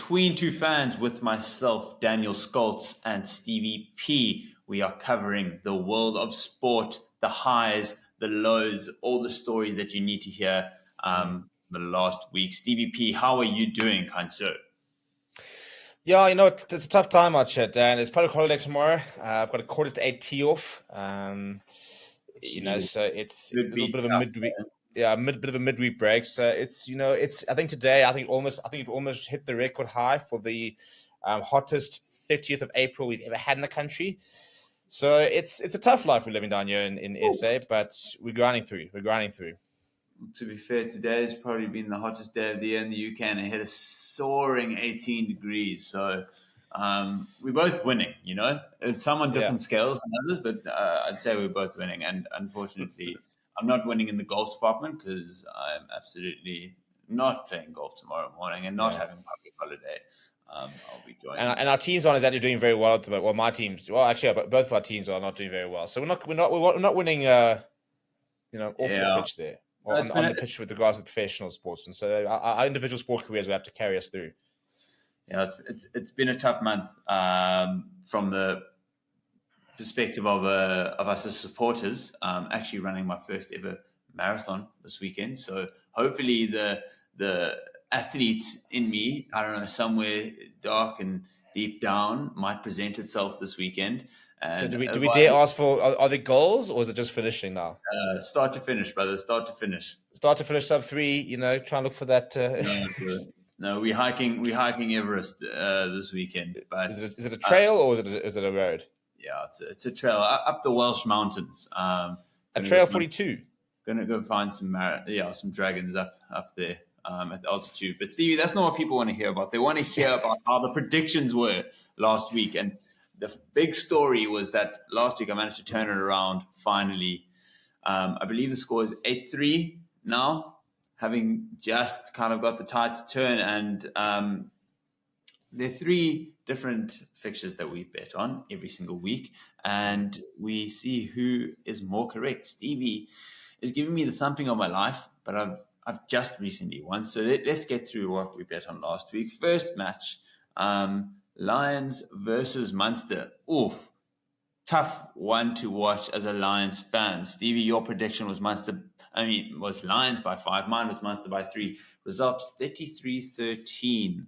Between Two Fans with myself, Daniel Skoltz, and Stevie P. We are covering the world of sport, the highs, the lows, all the stories that you need to hear the last week. Stevie P, how are you doing, kind sir? Yeah, it's a tough time out here, Dan. It's public holiday tomorrow. I've got a 7:45 tee off. So it's a little bit of a midweek. Yeah, bit of a midweek break. So it's I think today we've almost hit the record high for the hottest 30th of April we've ever had in the country. So it's a tough life we're living down here in SA, but we're grinding through. To be fair, today has probably been the hottest day of the year in the UK, and it hit a soaring 18 degrees. So we're both winning, It's some on different scales than others, but I'd say we're both winning. And unfortunately, I'm not winning in the golf department because I'm absolutely not playing golf tomorrow morning and not having public holiday. I'll be joining. And our teams aren't exactly doing very well at the moment. Well, my teams, both of our teams are not doing very well. So we're not winning, off the pitch there. Or on the pitch with regards to professional sports. And so our individual sport careers will have to carry us through. Yeah, it's been a tough month from the perspective of us as supporters. Actually running my first ever marathon this weekend. So hopefully the athlete in me, I don't know, somewhere dark and deep down might present itself this weekend. And so do we dare ask for, are there goals or is it just finishing now? Start to finish, brother. Start to finish. Start to finish sub 3, try and look for that. No, we're hiking Everest this weekend. But is it a trail or is it a road? Yeah, it's a trail up the Welsh mountains. A trail 42. Gonna go find some dragons up there at the altitude. But Stevie, that's not what people want to hear about. They want to hear about how the predictions were last week. And the big story was that last week I managed to turn it around finally. I believe the score is 8-3 now, having just kind of got the tide to turn. And there are 3 different fixtures that we bet on every single week. And we see who is more correct. Stevie is giving me the thumping of my life, but I've just recently won. So let's get through what we bet on last week. First match, Lions versus Munster. Oof. Tough one to watch as a Lions fan. Stevie, your prediction was was Lions by 5. Mine was Munster by 3. Results 33-13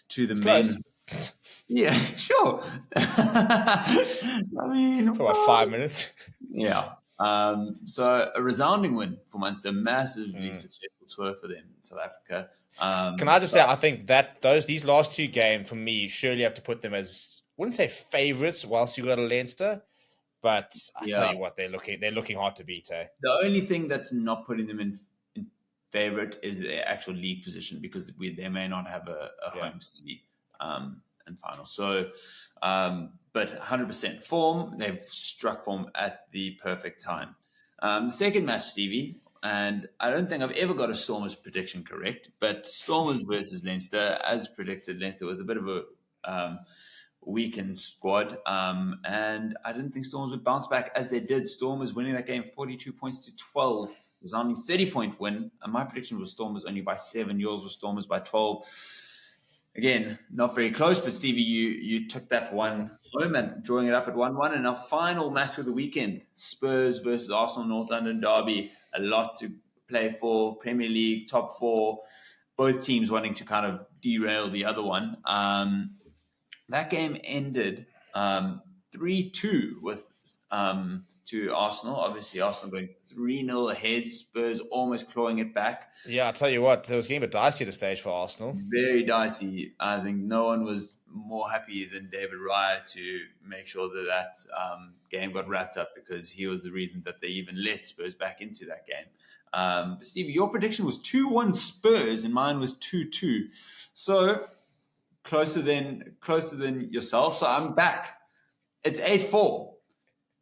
to the men. Yeah, sure. For about 5 minutes. Yeah. So a resounding win for Munster. Massively successful tour for them in South Africa. Can I just say, I think that these last 2 games for me surely have to put them as, I wouldn't say favourites whilst you got a Leinster, but I tell you what, they're looking hard to beat. The only thing that's not putting them in favourite is their actual league position, because they may not have a home city and final. So, but 100% form, they've struck form at the perfect time. The second match, Stevie. And I don't think I've ever got a Stormers prediction correct, but Stormers versus Leinster, as predicted, Leinster was a bit of a weakened squad. And I didn't think Stormers would bounce back as they did. Stormers winning that game 42 points to 12. Resounding 30-point win. And my prediction was Stormers only by 7. Yours was Stormers by 12. Again, not very close, but Stevie, you took that one home and drawing it up at 1-1. And our final match of the weekend, Spurs versus Arsenal North London derby. A lot to play for, Premier League, top 4, both teams wanting to kind of derail the other one. That game ended 3-2 with to Arsenal. Obviously, Arsenal going 3-0 ahead, Spurs almost clawing it back. Yeah, I'll tell you what, it was getting a bit dicey at the stage for Arsenal. Very dicey. I think no one was more happy than David Raya to make sure that game got wrapped up, because he was the reason that they even let Spurs back into that game. But Stevie, your prediction was 2-1 Spurs and mine was 2-2. So closer than yourself. So I'm back. It's 8-4.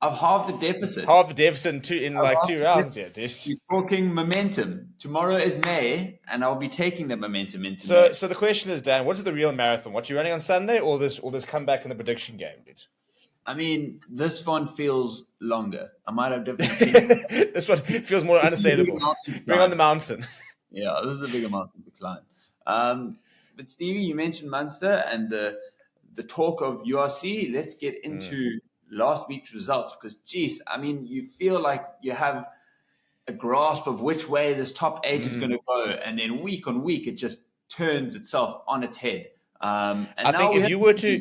I've halved the deficit. Half the deficit in 2 rounds, yeah, dude. You're talking momentum. Tomorrow is May, and I'll be taking that momentum into May. So the question is, Dan, what is the real marathon? What you running on Sunday, or this comeback in the prediction game, dude? I mean, this one feels longer. I might have different opinions. This one feels more unassailable. Bring on the mountain. Yeah, this is a bigger mountain to climb. but Stevie, you mentioned Munster and the talk of URC. Let's get into last week's results because, geez, I mean, you feel like you have a grasp of which way this top 8 is going to go, and then week on week it just turns itself on its head. And I think if you were to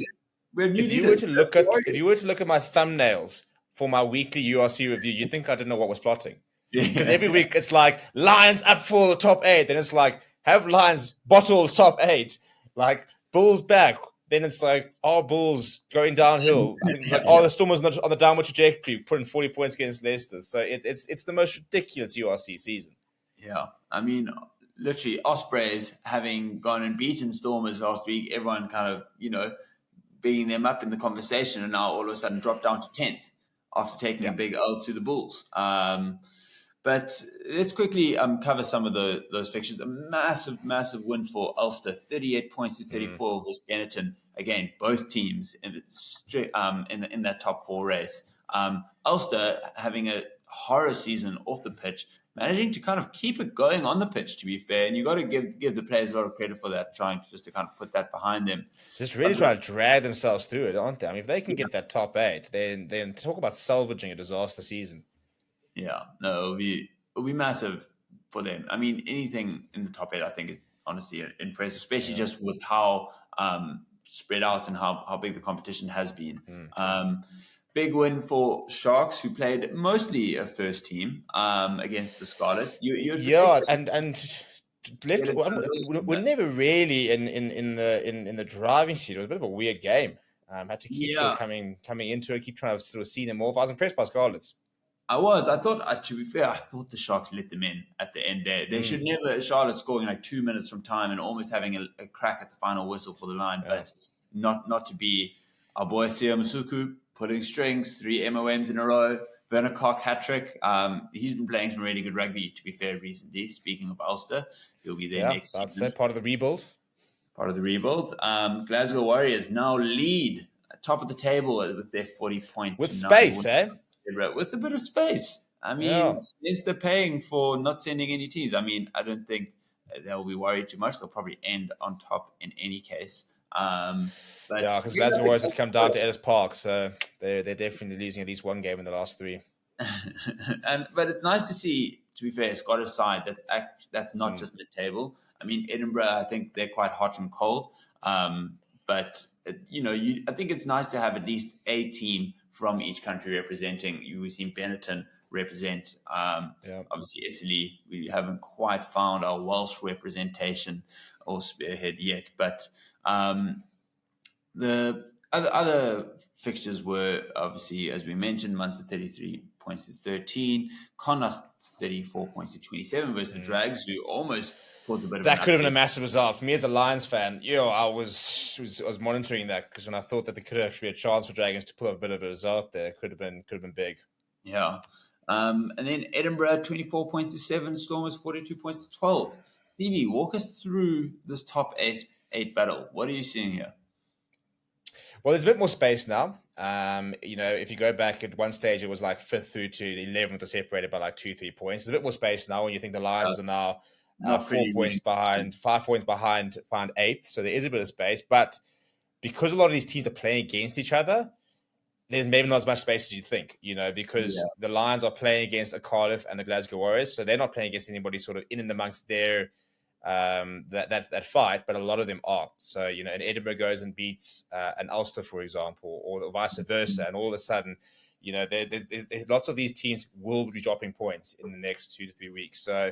look at my thumbnails for my weekly URC review, you'd think I didn't know what was plotting. Because every week it's like Lions up for the top 8, then it's like have Lions bottle top 8, like Bulls back. Then it's like, Bulls going downhill. I think the Stormers on the downward trajectory, putting 40 points against Leicester. So it's the most ridiculous URC season. Yeah, I mean, literally Ospreys having gone and beaten Stormers last week, everyone kind of, beating them up in the conversation, and now all of a sudden dropped down to 10th after taking a big L to the Bulls. But let's quickly cover some of those fixtures. A massive, massive win for Ulster, 38 points to 34 versus Benetton. Again, both teams in that top 4 race. Ulster having a horror season off the pitch, managing to kind of keep it going on the pitch, to be fair. And you've got to give the players a lot of credit for that, trying just to kind of put that behind them. Just really trying to drag themselves through it, aren't they? I mean, if they can get that top 8, then talk about salvaging a disaster season. Yeah, no, it'll be massive for them. I mean, anything in the top 8, I think, is honestly impressive, especially just with how spread out and how big the competition has been. Big win for Sharks, who played mostly a first team against the Scarlet. We're never really in the driving seat. It was a bit of a weird game. Had to keep sort of coming into it, keep trying to sort of see them off. I was impressed by Scarlets. I thought, to be fair, I thought the Sharks let them in at the end there. They should never, Charlotte scoring like 2 minutes from time and almost having a crack at the final whistle for the line, but not to be. Our boy Sia Masuku putting strings, 3 MOMs in a row. Werner Koch hat-trick. He's been playing some really good rugby, to be fair, recently. Speaking of Ulster, he'll be there next season. I'd say part of the rebuild. Glasgow Warriors now lead at top of the table with their 40 points. With space, With a bit of space. I mean, yes, they're paying for not sending any teams. I mean, I don't think they'll be worried too much. They'll probably end on top in any case. Because Glasgow Warriors have come down to Ellis Park, so they're definitely losing at least one game in the last 3. But it's nice to see, to be fair, Scottish side that's not just mid-table. I mean, Edinburgh, I think they're quite hot and cold. But I think it's nice to have at least a team from each country representing. We've seen Benetton represent, obviously Italy. We haven't quite found our Welsh representation or spearhead yet, but the other fixtures were obviously, as we mentioned, Munster 33 points to 13, Connacht 34 points to 27 versus the Drags, who almost caused a bit of that could have been a massive result for me as a Lions fan. I was monitoring that because when I thought that there could actually be a chance for Dragons to pull up a bit of a result there, could have been big. Yeah, and then Edinburgh 24 points to 7, Stormers 42 points to 12. Stevie, walk us through this top 8 battle. What are you seeing here? Well, there's a bit more space now. If you go back at one stage, it was like 5th through to 11th, was separated by like 2-3 points. There's a bit more space now when you think the Lions are now 4 points behind, 5 points behind 8th. So there is a bit of space. But because a lot of these teams are playing against each other, there's maybe not as much space as you think, because the Lions are playing against a Cardiff and the Glasgow Warriors. So they're not playing against anybody sort of in and amongst their that fight, but a lot of them are. So, and Edinburgh goes and beats an Ulster, for example, or vice versa. And all of a sudden, there's lots of these teams will be dropping points in the next 2 to 3 weeks. So,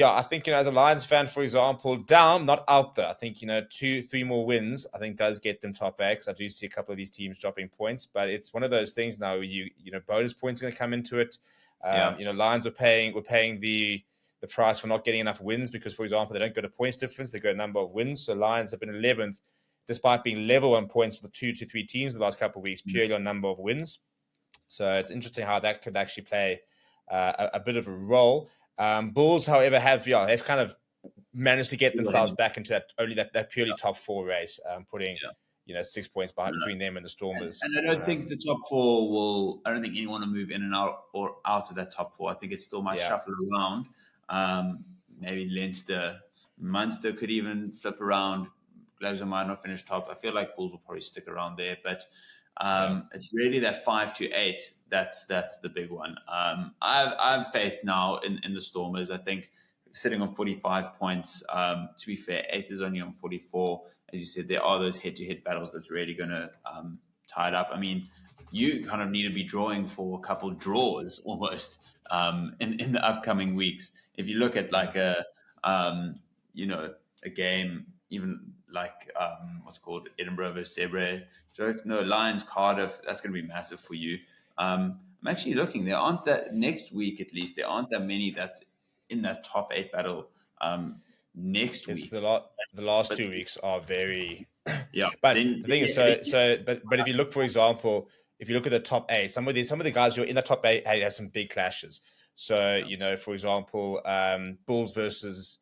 I think, as a Lions fan, for example, down, not out there. I think, 2-3 more wins, I think does get them top 8. I do see a couple of these teams dropping points, but it's one of those things now where bonus points are going to come into it. Lions were paying the price for not getting enough wins because, for example, they don't go to points difference, they go to number of wins. So Lions have been 11th, despite being level on points with the 2 to 3 teams the last couple of weeks, purely on number of wins. So it's interesting how that could actually play a bit of a role. Bulls, however, they've kind of managed to get themselves back into that purely top 4 race, putting 6 points between them and the Stormers. And I don't think the top 4 I don't think anyone will move in and out or out of that top 4. I think it still might shuffle around. Maybe Leinster Munster could even flip around. Glasgow might not finish top. I feel like Bulls will probably stick around there, but it's really that 5 to 8. That's the big one. I have faith now in the Stormers. I think sitting on 45 points. To be fair, 8 is only on 44. As you said, there are those head-to-head battles that's really going to tie it up. I mean, you kind of need to be drawing for a couple draws almost in the upcoming weeks. If you look at like a game, even like what's it called, Edinburgh versus Zebre, no, Lions, Cardiff, that's going to be massive for you. I'm actually looking. There aren't that next week, at least. There aren't that many that's in that top 8 battle next week. The last 2 weeks are very. Yeah, but the thing is, but if you look, for example, if you look at the top 8, some of the guys who are in the top 8 have some big clashes. So for example, Bulls versus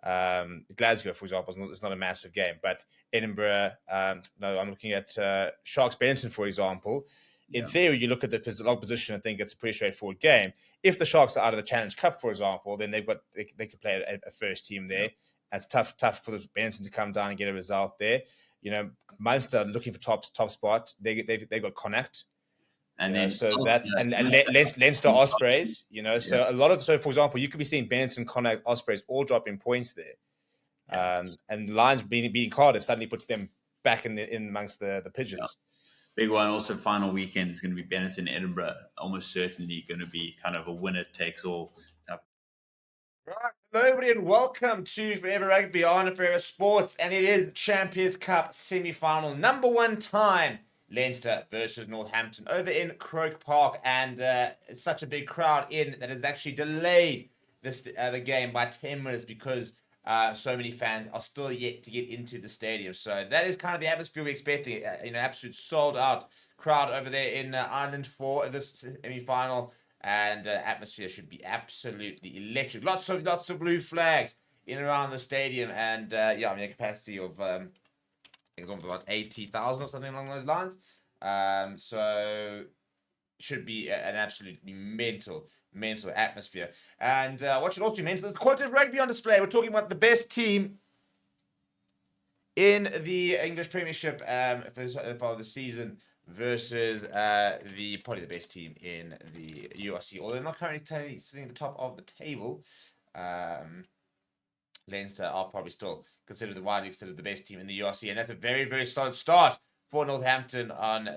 Glasgow, for example, is not a massive game, but Edinburgh. No, I'm looking at Sharks Benton, for example. In theory, you look at the log position and think it's a pretty straightforward game. If the Sharks are out of the Challenge Cup, for example, then they could play a first team there. It's tough for the Benton to come down and get a result there. Munster looking for top spot. They got Connacht. And then Leinster Ospreys, so a lot of, for example, you could be seeing Benton, Connacht, Ospreys all dropping points there. And Lions beating Cardiff suddenly puts them back in amongst the Pigeons. Big one. Also, final weekend is going to be Benetton, Edinburgh. Almost certainly going to be kind of a winner takes all. Right, hello everybody, and welcome to Forever Rugby on Forever Sports, and it is Champions Cup semi-final, number 1 time. Leinster versus Northampton over in Croke Park, and such a big crowd in that has actually delayed the game by 10 minutes because so many fans are still yet to get into the stadium. So that is kind of the atmosphere we're expecting. Absolute sold out crowd over there in Ireland for this semi-final, and atmosphere should be absolutely electric. Lots of blue flags in and around the stadium, and a capacity of it's almost about 80,000 or something along those lines. So should be an absolutely mental atmosphere. And what should also be mental is the quality of rugby on display. We're talking about the best team in the English Premiership for the season versus probably the best team in the URC. Although they're not currently sitting at the top of the table. Leinster are probably still widely considered the best team in the URC, and that's a very, very solid start for Northampton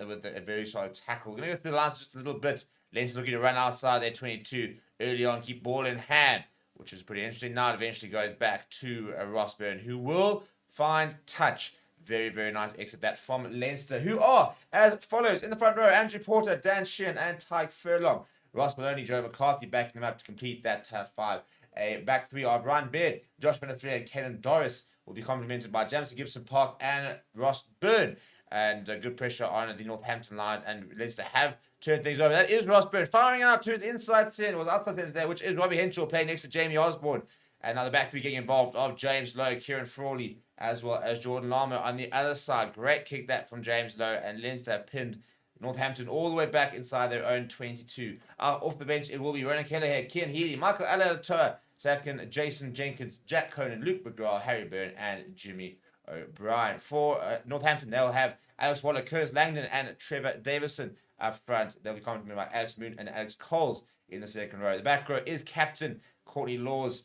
with a very solid tackle. We're going to go through the lines just a little bit. Leinster looking to run outside their 22 early on, keep ball in hand, which is pretty interesting. Now it eventually goes back to Ross Byrne, who will find touch. Very, very nice exit that from Leinster, who are as follows in the front row: Andrew Porter, Dan Sheehan, and Tyke Furlong. Ross Maloney, Joe McCarthy backing them up to complete that top 5. A back 3 are Brian Baird, Josh Benefrey, and Kenan Doris, will be complemented by Jamison Gibson Park and Ross Byrne. And good pressure on the Northampton line, and Leinster have turned things over. That is Ross Byrne firing out to his inside centre, outside centre today, which is Robbie Henshaw playing next to Jamie Osborne. And now the back 3 getting involved of James Lowe, Kieran Frawley, as well as Jordan Lama on the other side. Great kick that from James Lowe, and Leinster have pinned Northampton all the way back inside their own 22. Off the bench, it will be Ronan Kelleher, Kian Healy, Michael Alatoa, Safkin, Jason Jenkins, Jack Conan, Luke McGraw, Harry Byrne, and Jimmy O'Brien. For Northampton, they'll have Alex Waller, Curtis Langdon, and Trevor Davison up front. They'll be complemented by Alex Moon and Alex Coles in the second row. The back row is captain Courtney Laws,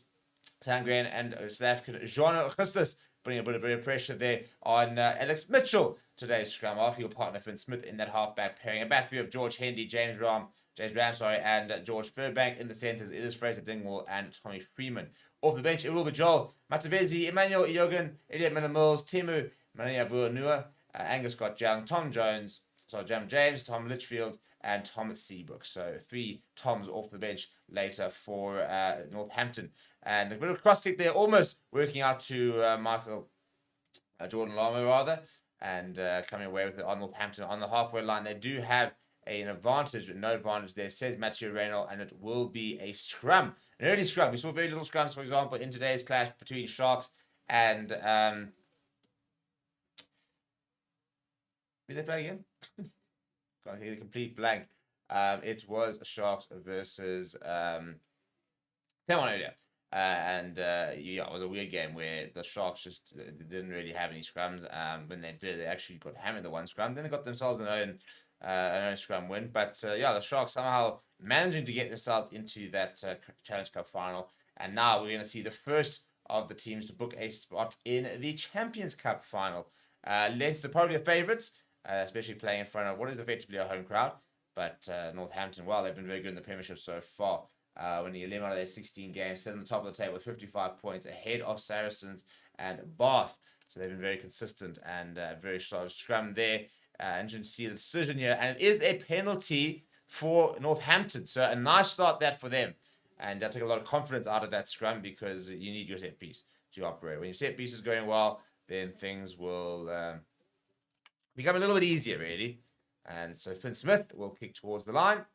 Sangren, and South African Jean Augustus, putting a bit of pressure there on Alex Mitchell, today's scrum half. He'll partner Finn Smith in that half-back pairing. A back 3 of George Hendy, James Ram, and George Furbank. In the centres, it is Fraser Dingwall and Tommy Freeman. Off the bench, it will be Joel Matavezi, Emmanuel Iogan, Elliot Miller-Mills, Timu Manaya-Bua-Nua, Angus Scott-Young, Tom Jones, Jam James, Tom Litchfield, and Thomas Seabrook. So 3 Toms off the bench later for Northampton. And a bit of a cross kick there, almost working out to Jordan Lama, rather, and coming away with it on Northampton on the halfway line. They do have an advantage, but no advantage there, says Matthew Reynolds, and it will be a scrum. An early scrum. We saw very little scrums, for example, in today's clash between Sharks and... did they play again? Can't hear the complete blank. It was Sharks versus... Come on earlier. It was a weird game where the Sharks just didn't really have any scrums. When they did, they actually got hammered the one scrum. Then they got themselves an own scrum win. But the Sharks somehow managing to get themselves into that Challenge Cup final. And now we're going to see the first of the teams to book a spot in the Champions Cup final. Leinster probably the favourites, especially playing in front of what is effectively a home crowd. But Northampton, well, they've been very good in the Premiership so far. Winning 11 out of their 16 games, sitting on the top of the table with 55 points, ahead of Saracens and Bath. So they've been very consistent and very solid scrum there. Interesting to see the decision here. And it is a penalty for Northampton. So a nice start that for them. And they'll take a lot of confidence out of that scrum because you need your set piece to operate. When your set piece is going well, then things will become a little bit easier, really. And so Finn Smith will kick towards the line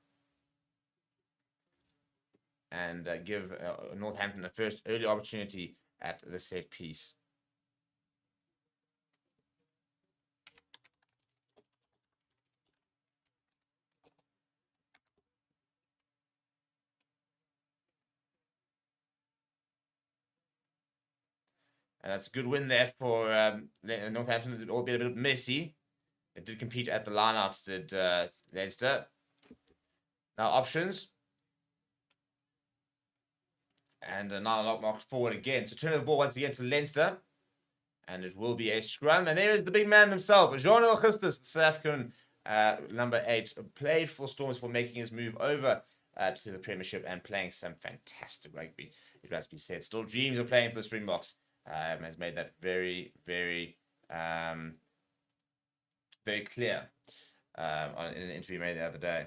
and give Northampton the first early opportunity at the set piece. And that's a good win there for Northampton. It all been a bit messy. It did compete at the lineouts, did Leinster. Now options. And now lock marked forward again. So turn the ball once again to Leinster. And it will be a scrum. And there is the big man himself, Jean Augustus, South African number 8, played for Stormers for making his move over to the Premiership and playing some fantastic rugby, it must be said. Still dreams of playing for the Springboks. Has made that very, very, very clear in an interview made the other day.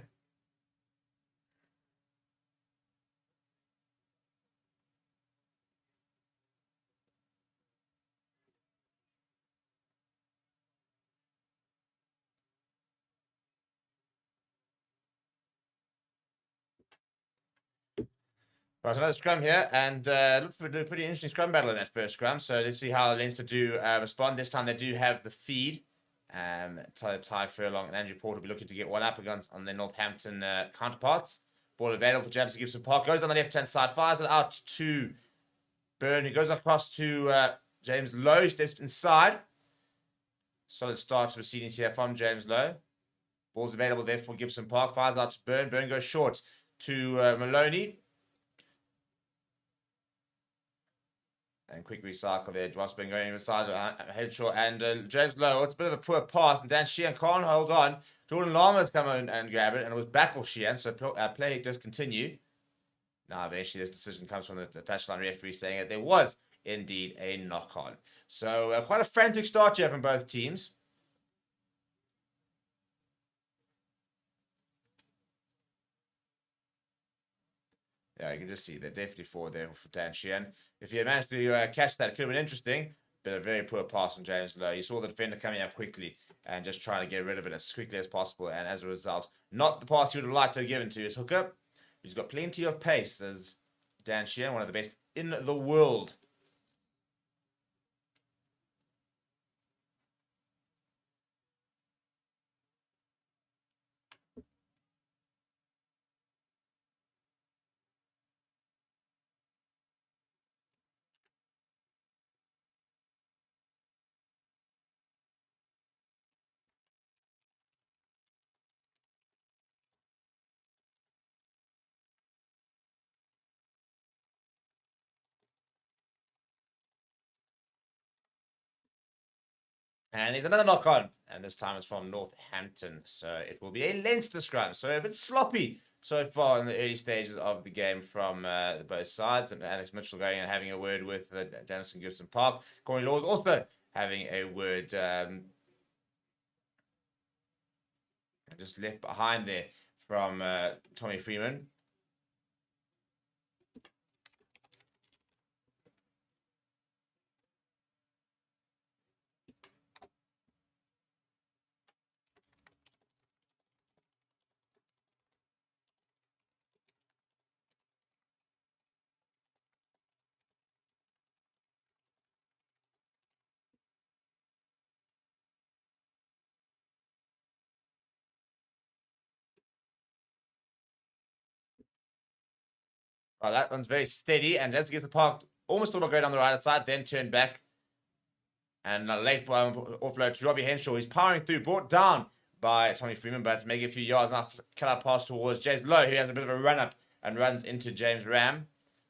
Right, so another scrum here, and looked for a pretty interesting scrum battle in that first scrum. So let's see how Leinster do respond. This time they do have the feed. Ty Furlong and Andrew Porter will be looking to get one up against on their Northampton counterparts. Ball available for Jameson Gibson Park. Goes on the left-hand side, fires it out to Byrne, who goes across to James Lowe, steps inside. Solid start to proceedings here from James Lowe. Ball's available there for Gibson Park. Fires out to Byrne. Byrne goes short to Maloney. And quick recycle there. Ross been going inside Headshaw and James Lowe. It's a bit of a poor pass. And Dan Sheehan can't hold on. Jordan Lama's come in and grab it. And it was back off Sheehan. So play does continue. Now, eventually, this decision comes from the touchline referee saying that there was indeed a knock-on. So quite a frantic start here from both teams. Yeah, you can just see that definitely forward there for Dan Sheehan. If he had managed to catch that, it could have been interesting. But a very poor pass from James Lowe. You saw the defender coming up quickly and just trying to get rid of it as quickly as possible. And as a result, not the pass he would have liked to have given to his hooker. He's got plenty of pace as Dan Sheehan, one of the best in the world. And there's another knock on, and this time it's from Northampton. So it will be a Leinster scrum. So a bit sloppy so far in the early stages of the game from both sides. And Alex Mitchell going and having a word with Jamison Gibson Park. Corey Laws also having a word just left behind there from Tommy Freeman. Oh, that one's very steady, and James gives the park. Almost thought about going down the right side, then turned back. And a late offload to Robbie Henshaw. He's powering through, brought down by Tommy Freeman, but making a few yards. Now cut out pass towards James Lowe, who has a bit of a run up and runs into James Ram.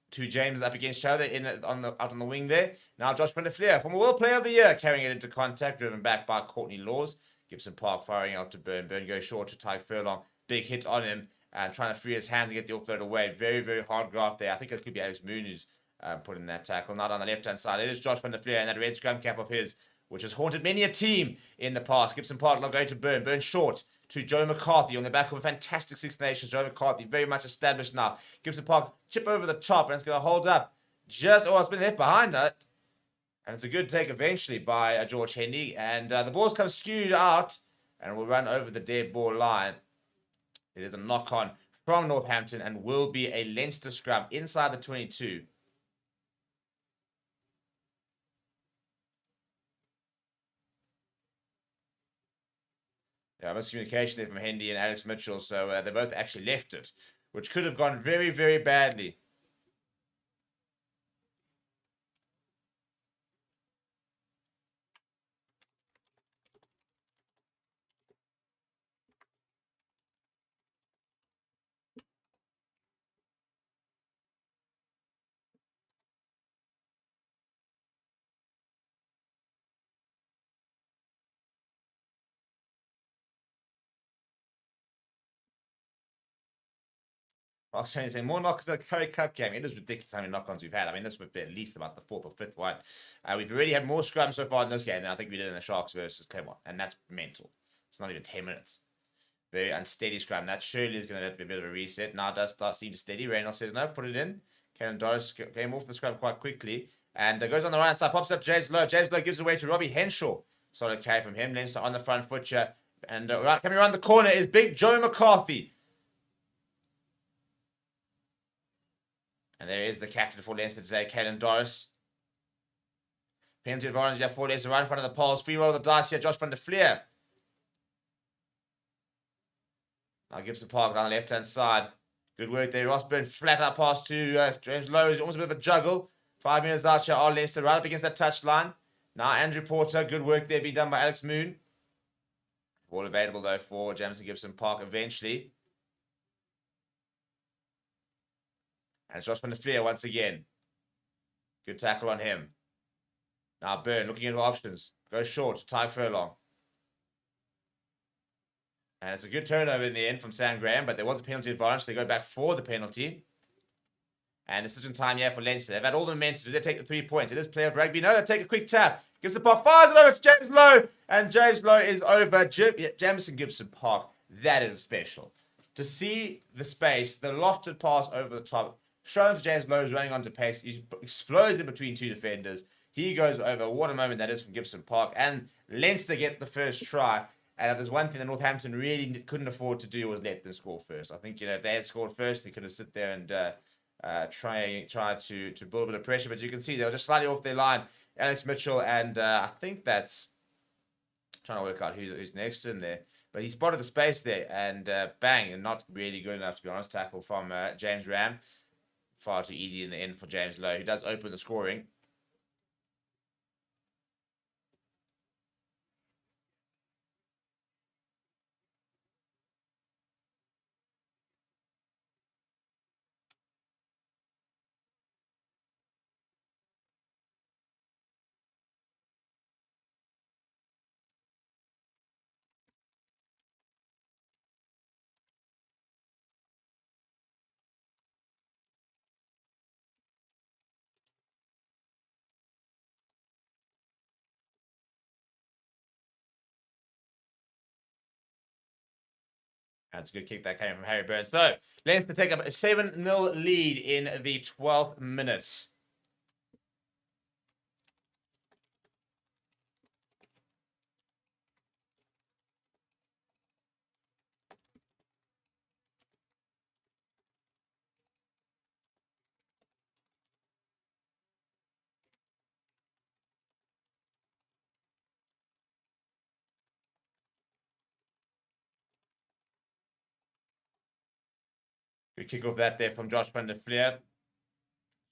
Two James up against each other out on the wing there. Now Josh van der Fleer, former World Player of the Year, carrying it into contact, driven back by Courtney Laws. Gibson Park firing out to Byrne. Byrne goes short to Ty Furlong. Big hit on him and trying to free his hands and get the offload away. Very, very hard graft there. I think it could be Alex Moon who's putting that tackle. Not on the left-hand side. It is Josh van der Fleer and that red scrum cap of his, which has haunted many a team in the past. Gibson Park now going to Byrne. Byrne short to Joe McCarthy on the back of a fantastic Six Nations. Joe McCarthy very much established now. Gibson Park chip over the top and it's going to hold up. It's been left behind it. And it's a good take eventually by George Hendy. And the ball's come skewed out and will run over the dead ball line. It is a knock-on from Northampton and will be a Leinster scrum inside the 22. Yeah, miscommunication there from Hendy and Alex Mitchell. So they both actually left it, which could have gone very, very badly. Fox saying more knocks at the Currie Cup game. It is ridiculous how many knock-ons we've had. I mean, this would be at least about the 4th or 5th one. We've already had more scrums so far in this game than I think we did in the Sharks versus Claremont. And that's mental. It's not even 10 minutes. Very unsteady scrum. That surely is going to be a bit of a reset. Now it does start seem steady. Reynolds says no, put it in. Karen Doris came off the scrum quite quickly. And goes on the right side, pops up James Lowe. James Lowe gives away to Robbie Henshaw. Solid carry from him. Leinster on the front foot here. And coming around the corner is big Joe McCarthy. And there is the captain for Leinster today, Caelan Doris. Penalty advantage here for Leinster right in front of the poles. Free roll of the dice here, Josh van der Fleer. Now Gibson Park down the left-hand side. Good work there. Ross Byrne flat out pass to James Lowe. Almost a bit of a juggle. 5 minutes out here are Leinster right up against that touchline. Now Andrew Porter. Good work there being done by Alex Moon. Ball available though for Jamison Gibson Park eventually. And it's Josh van der Fleer once again. Good tackle on him. Now Byrne looking into options. Goes short to Ty Furlong. And it's a good turnover in the end from Sam Graham, but there was a penalty advantage. They go back for the penalty. And decision time here for Leinster. They've had all the momentum. Do they take the 3 points? It is play of rugby. No, they take a quick tap. Gives the park, fires it over to James Lowe. And James Lowe is over. Jamison Gibson Park. That is special. To see the space, the lofted pass over the top. Shown to James Lowe, running onto pace. He explodes in between two defenders. He goes over. What a moment that is from Gibson Park. And Leinster get the first try. And if there's one thing that Northampton really couldn't afford to do was let them score first. I think, if they had scored first, they could have sit there and try to build a bit of pressure. But you can see they were just slightly off their line. Alex Mitchell, and I think that's trying to work out who's next to him there. But he spotted the space there, and bang, and not really good enough, to be honest. Tackle from James Ram. Far too easy in the end for James Lowe, who does open the scoring. That's a good kick that came from Harry Burns. So, Leinster take up a 7-0 lead in the 12th minute. Good kick off that there from Josh van der Fleer.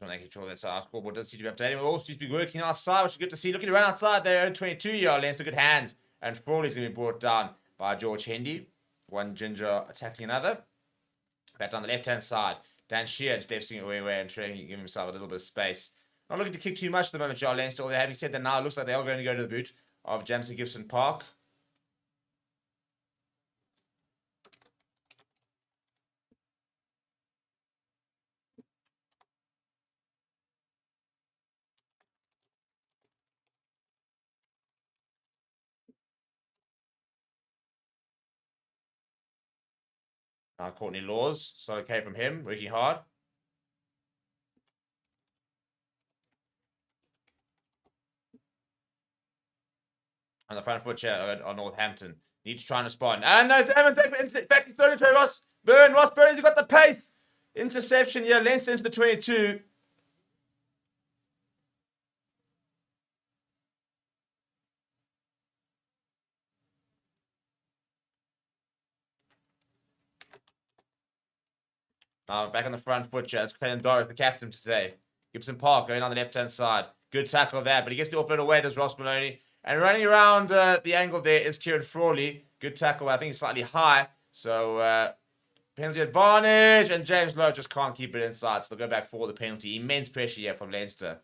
Trying to control that side. Scoreboard does seem to be updating. We also seem to be working outside, which is good to see. Looking around outside there, 22-year-old Leinster, good hands. And Frawley's going to be brought down by George Hendy. One ginger attacking another. Back down the left-hand side. Dan Shear steps away and trying to give himself a little bit of space. Not looking to kick too much at the moment, Jar Leinster. Although having said that, now it looks like they are going to go to the boot of Jamison Gibson Park. Courtney Laws, so okay from him, working hard. On the front foot chair on Northampton. Need to try and respond. And no, Damon, in fact, he's thrown into Ross Byrne. Ross Byrne, he's got the pace. Interception, yeah, Leinster into the 22. Back on the front foot chair. It's Clayton Doris, the captain today. Gibson Park going on the left-hand side. Good tackle there, but he gets the offload away, does Ross Maloney. And running around the angle there is Kieran Frawley. Good tackle, I think it's slightly high. So, penalty advantage, and James Lowe just can't keep it inside. So they'll go back for the penalty. Immense pressure here from Leinster.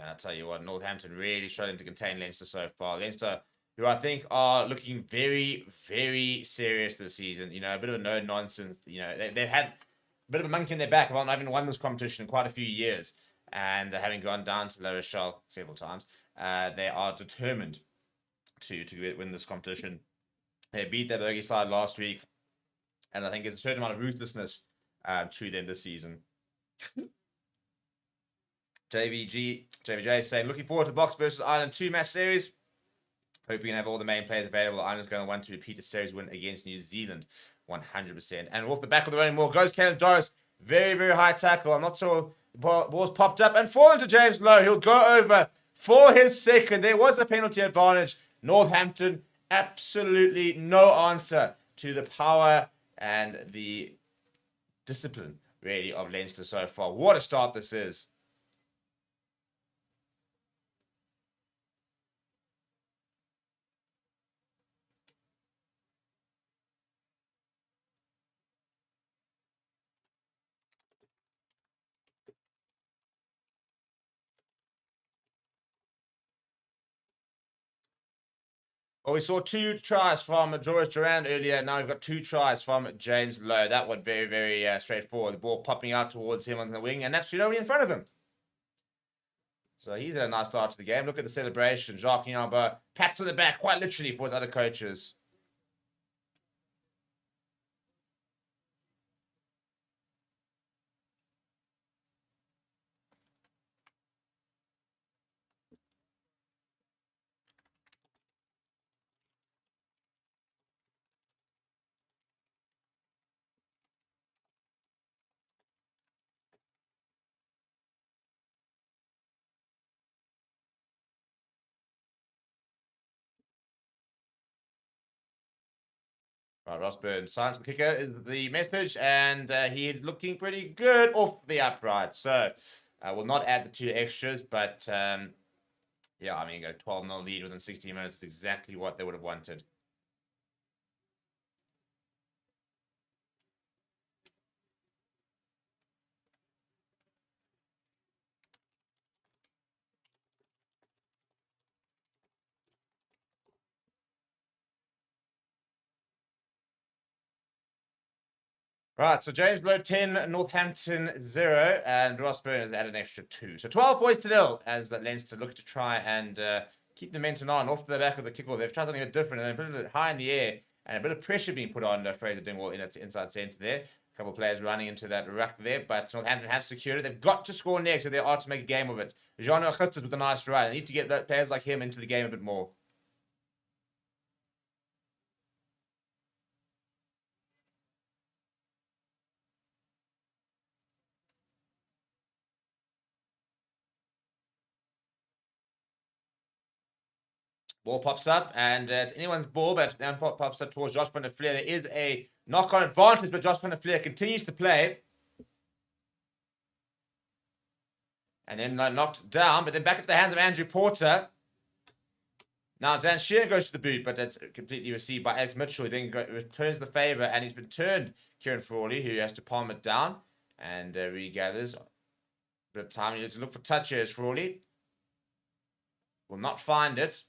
And I'll tell you what, Northampton really struggling to contain Leinster so far. Leinster, who I think are looking very, very serious this season. You know, a bit of a no-nonsense. You know, they've had a bit of a monkey in their back. Not having won this competition in quite a few years. And having gone down to La Rochelle several times, they are determined to win this competition. They beat their bogey side last week. And I think there's a certain amount of ruthlessness to them this season. JVJ saying, looking forward to the Box versus Ireland 2-match series. Hope we can have all the main players available. Ireland's going to want to repeat a series win against New Zealand 100%. And off the back of the running wall goes Caleb Doris. Very, very high tackle. I'm not sure the ball's popped up and fallen to James Lowe. He'll go over for his second. There was a penalty advantage. Northampton, absolutely no answer to the power and the discipline, really, of Leinster so far. What a start this is. Well, we saw 2 tries from Joris Durand earlier. Now we've got 2 tries from James Lowe. That one very, very straightforward. The ball popping out towards him on the wing, and absolutely nobody in front of him. So he's had a nice start to the game. Look at the celebration. Jacques Nyamba pats on the back, quite literally, for his other coaches. Right, Ross Byrne. Silence the kicker is the message, and he is looking pretty good off the upright. So, we'll not add the 2 extras, but yeah, I mean, a 12-0 lead within 16 minutes is exactly what they would have wanted. Right, so James Lowe 10, Northampton 0, and Ross Byrne has added an extra 2. So 12 points to nil as Leinster look to try and keep the momentum on off the back of the kick-off. They've tried something a bit different and a bit high in the air and a bit of pressure being put on Fraser Dingwall in its inside centre there. A couple of players running into that ruck there, but Northampton have secured it. They've got to score next if they are to make a game of it. Jean Augustus with a nice run. They need to get players like him into the game a bit more. Ball pops up, and it's anyone's ball, but then pops up towards Josh van der Fleer. There is a knock-on advantage, but Josh van der Fleer continues to play. And then knocked down, but then back into the hands of Andrew Porter. Now Dan Shear goes to the boot, but that's completely received by Alex Mitchell. He then returns the favour, and he's been turned Kieran Frawley, who has to palm it down and regathers. A bit of time. He has to look for touches. Frawley will not find it.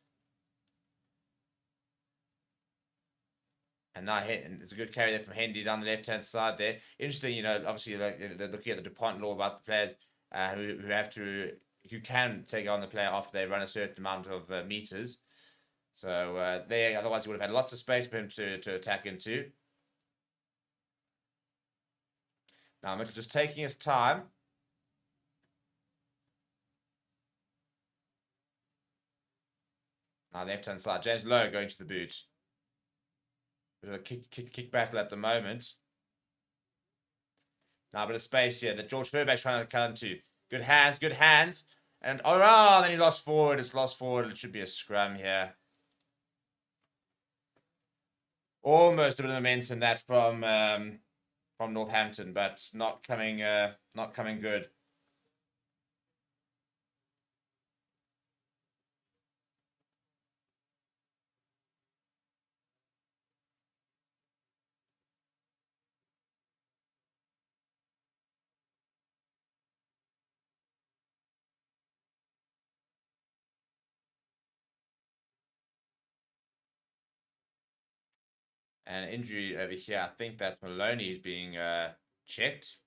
And now it's a good carry there from Hendy down the left-hand side there. Interesting, obviously they're looking at the DuPont law about the players who can take on the player after they run a certain amount of meters. So otherwise he would have had lots of space for him to attack into. Now Mitchell just taking his time. Now left-hand side, James Lowe going to the boot. Bit of a kick battle at the moment. Now a bit of space here that George Furback's trying to cut into. Good hands. And then he lost forward. It's lost forward. It should be a scrum here. Almost a bit of momentum that from Northampton, but not coming good. And an injury over here. I think that's Maloney's being checked.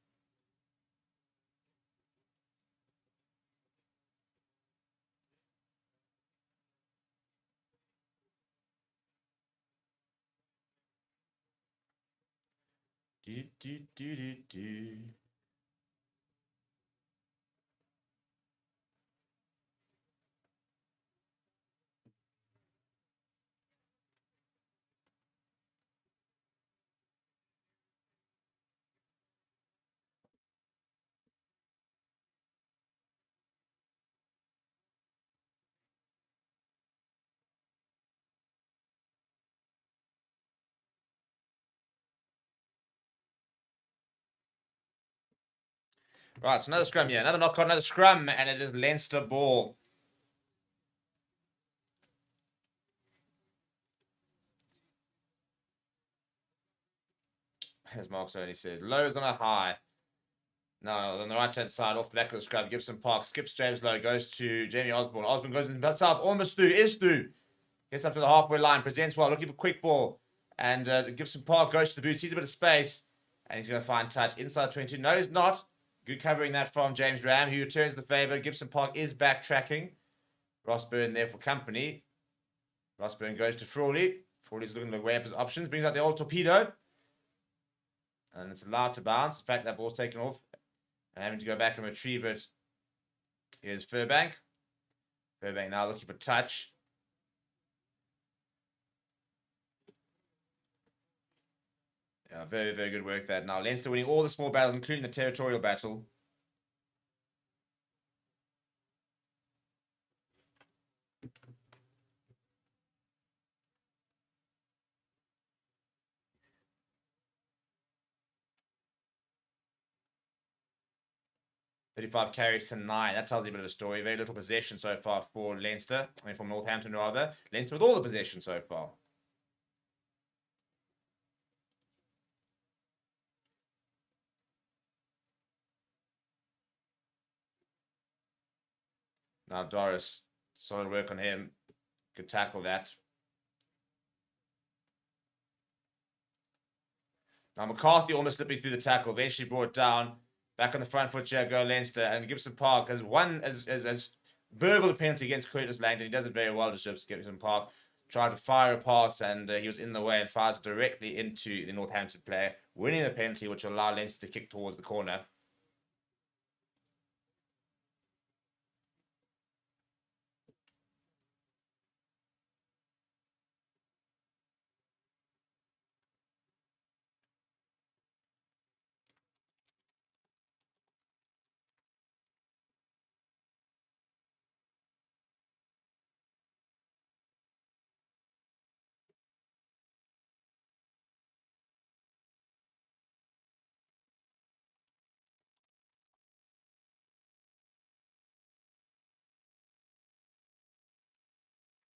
Do. Right, so another scrum here. Another knock-on, another scrum, and it is Leinster ball. As Mark's only said, Lowe's on a high. No, on the right-hand side, off the back of the scrum, Gibson Park skips James Lowe, goes to Jamie Osborne. Osborne goes himself, almost through, is through. Gets up to the halfway line, presents well, looking for quick ball. And Gibson Park goes to the boot, sees a bit of space, and he's going to find touch inside 22. No, he's not. Good covering that from James Ram, who returns the favour. Gibson Park is backtracking. Ross Byrne there for company. Ross Byrne goes to Frawley. Frawley's looking to weigh up his options, brings out the old torpedo. And it's allowed to bounce. In fact, that ball's taken off. And having to go back and retrieve it. Here's Furbank. Furbank now looking for touch. Yeah, very, very good work there. Now Leinster winning all the small battles, including the territorial battle. "35 carries to 9. That tells you a bit of a story. Very little possession so far for Leinster. I mean, from Northampton rather. Leinster with all the possession so far. Now Doris, solid work on him. Could tackle that. Now McCarthy almost slipping through the tackle. Eventually brought down. Back on the front foot here, go Leinster. And Gibson Park has burgled a penalty against Curtis Langdon. He does it very well to Gibson Park. Tried to fire a pass, and he was in the way and fires directly into the Northampton player, winning the penalty, which will allow Leinster to kick towards the corner.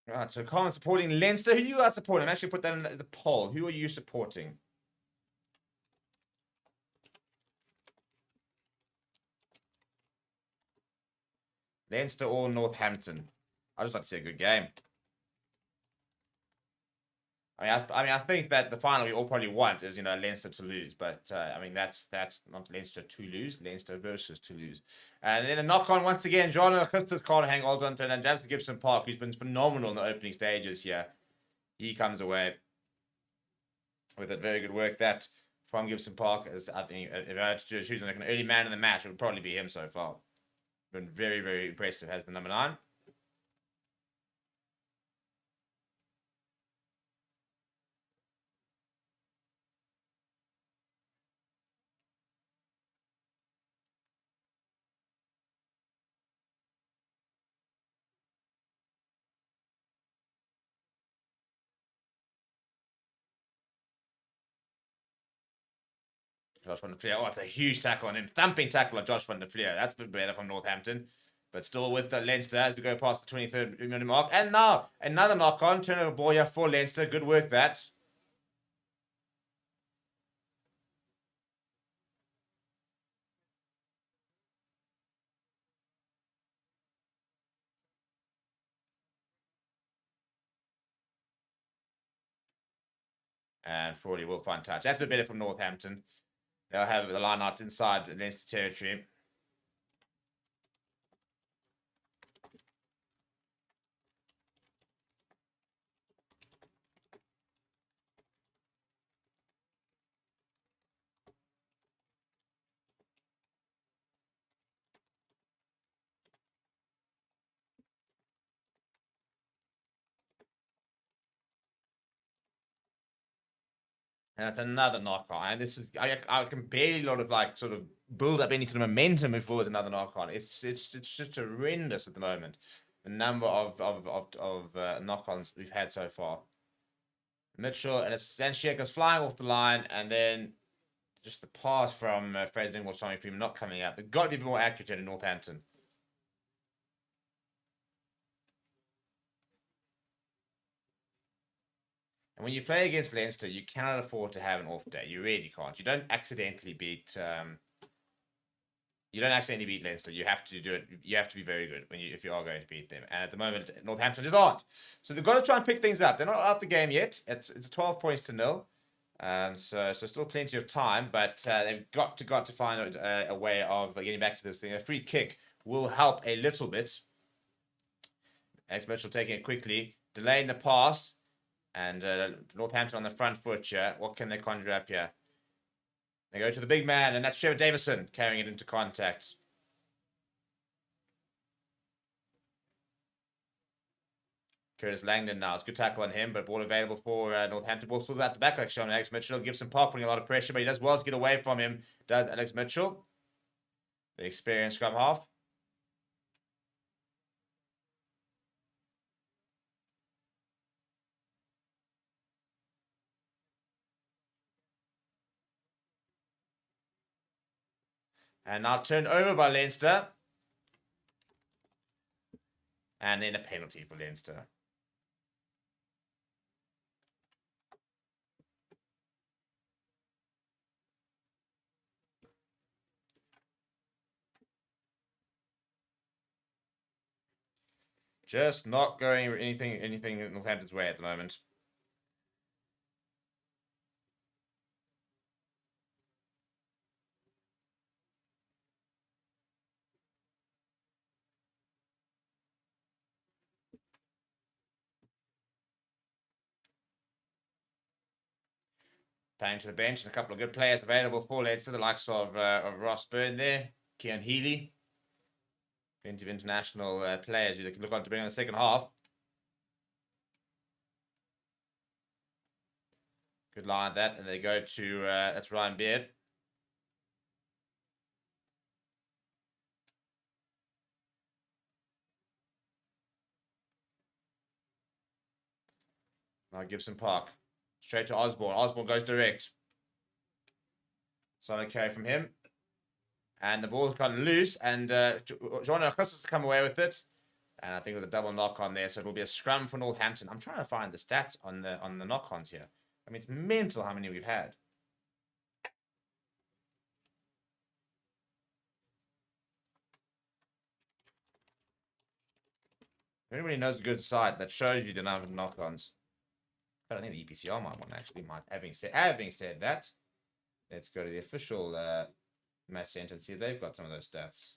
Right, so Colin supporting Leinster. Who you are supporting? I'm actually put that in the poll. Who are you supporting? Leinster or Northampton? I just like to see a good game. I think that the final we all probably want is, Leinster to lose, but that's not Leinster to lose, Leinster versus to lose. And then a knock on once again, John Augustus Carnahan, Alderton, and James Gibson Park, who's been phenomenal in the opening stages here. He comes away with a very good work that from Gibson Park. As I think if I had to choose like an early man in the match, it would probably be him so far. Been very, very impressive as the number 9. Josh van der Fleer. Oh, it's a huge tackle on him. Thumping tackle on Josh van der Fleer. That's been better from Northampton. But still with the Leinster as we go past the 23rd minute mark. And now, another knock-on. Turnover ball here for Leinster. Good work, that. And Frawley will find touch. That's a bit better from Northampton. They'll have the line out inside Leinster territory. And that's another knock-on. And this is I can barely sort of build up any sort of momentum before there's another knock-on. It's just horrendous at the moment. The number of knock-ons we've had so far. Mitchell and it's Zanchek goes flying off the line, and then just the pass from Fraser Dingwall, Tommy Freeman not coming out. They've got to be a bit more accurate in Northampton. And when you play against Leinster, you cannot afford to have an off day. You really can't. You don't accidentally beat. You don't accidentally beat Leinster. You have to do it. You have to be very good if you are going to beat them. And at the moment, Northampton just aren't. So they've got to try and pick things up. They're not up the game yet. It's 12 points to 0. So still plenty of time, but they've got to find a way of getting back to this thing. A free kick will help a little bit. Alex Mitchell taking it quickly, delaying the pass. And Northampton on the front foot here. What can they conjure up here? They go to the big man, and that's Trevor Davison carrying it into contact. Curtis Langdon now. It's a good tackle on him, but ball available for Northampton. Ball spills out the back, actually, on Alex Mitchell. Gibson Park putting a lot of pressure, but he does well to get away from him. Does Alex Mitchell. The experienced scrum half. And now turned over by Leinster. And then a penalty for Leinster. Just not going anything in Northampton's way at the moment. Playing to the bench, and a couple of good players available for Leinster, the likes of Ross Byrne there, Cian Healy. Plenty of international players who they can look on to bring in the second half. Good line that, and they go to, that's Ryan Beard. Now Gibson Park. Straight to Osborne. Osborne goes direct. Solid carry from him. And the ball's gotten loose, and John Augustus to come away with it. And I think it was a double knock-on there, so it will be a scrum for Northampton. I'm trying to find the stats on the knock-ons here. I mean, it's mental how many we've had. If anybody knows a good site that shows you the number of knock-ons, I don't think the EPCR might one actually. Having said that, let's go to the official match center and see if they've got some of those stats.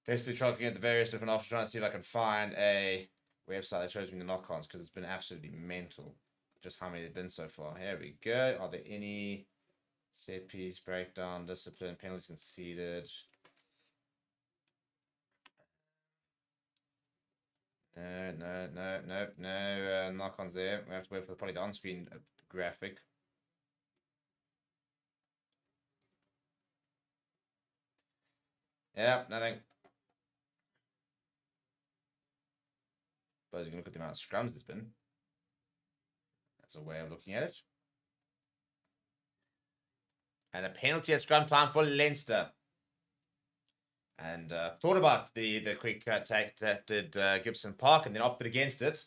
Desperately trying at the various different options, trying to see if I can find a website that shows me the knock-ons, because it's been absolutely mental just how many there've been so far. Here we go. Are there any set piece, breakdown, discipline, penalties conceded? No knock-ons there. We have to wait for probably the on-screen graphic. Yeah, nothing. Suppose you can look at the amount of scrums there's been. That's a way of looking at it. And a penalty at scrum time for Leinster. And thought about the quick take that did Gibson Park, and then opted against it.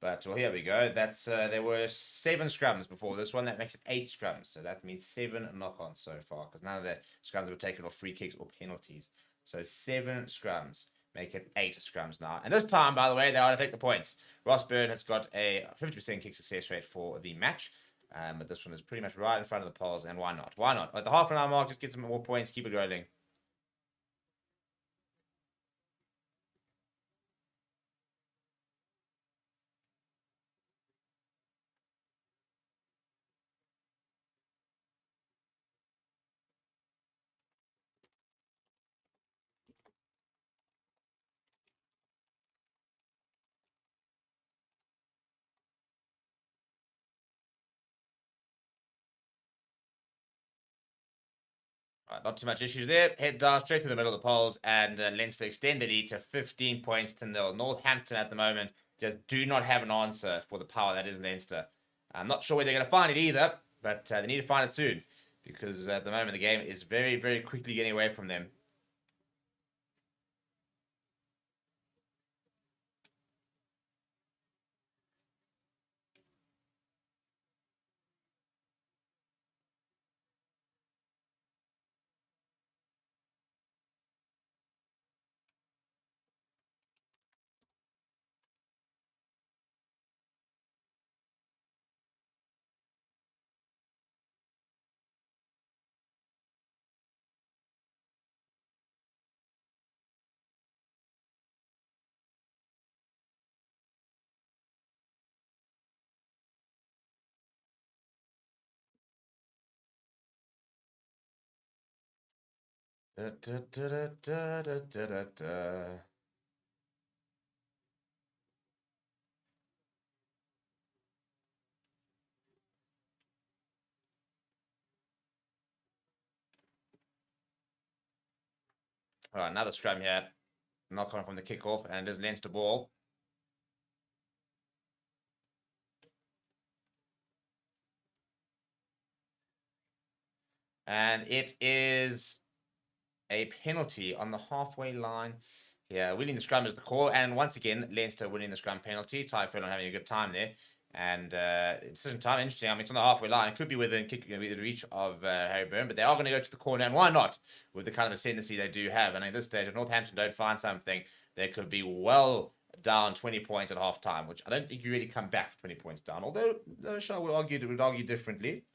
But well, here we go. That's there were 7 scrums before this one. That makes it 8 scrums. So that means 7 knock-ons so far, because none of the scrums were taken off free kicks or penalties. So 7 scrums make it 8 scrums now. And this time, by the way, they are to take the points. Ross Byrne has got a 50% kick success rate for the match. But this one is pretty much right in front of the polls, and why not? Why not? At the half an hour mark, just get some more points, keep it rolling. Right, not too much issues there. Head down straight through the middle of the polls, and Leinster extend the lead to 15 points to 0. Northampton at the moment just do not have an answer for the power that is Leinster. I'm not sure where they're going to find it either, but they need to find it soon, because at the moment the game is very, very quickly getting away from them. Da, da, da, da, da, da, da, da. All right, another scrum here. Not coming from the kickoff, and it is Leinster ball. And it is a penalty on the halfway line. Yeah, winning the scrum is the call. And once again, Leinster winning the scrum penalty. Ty Furlong having a good time there. And decision time, interesting. I mean, it's on the halfway line. It could be within reach of Harry Byrne, but they are going to go to the corner. And why not? With the kind of ascendancy they do have. And at this stage, if Northampton don't find something, they could be well down 20 points at half time, which I don't think you really come back for 20 points down. Although Shaw would argue differently.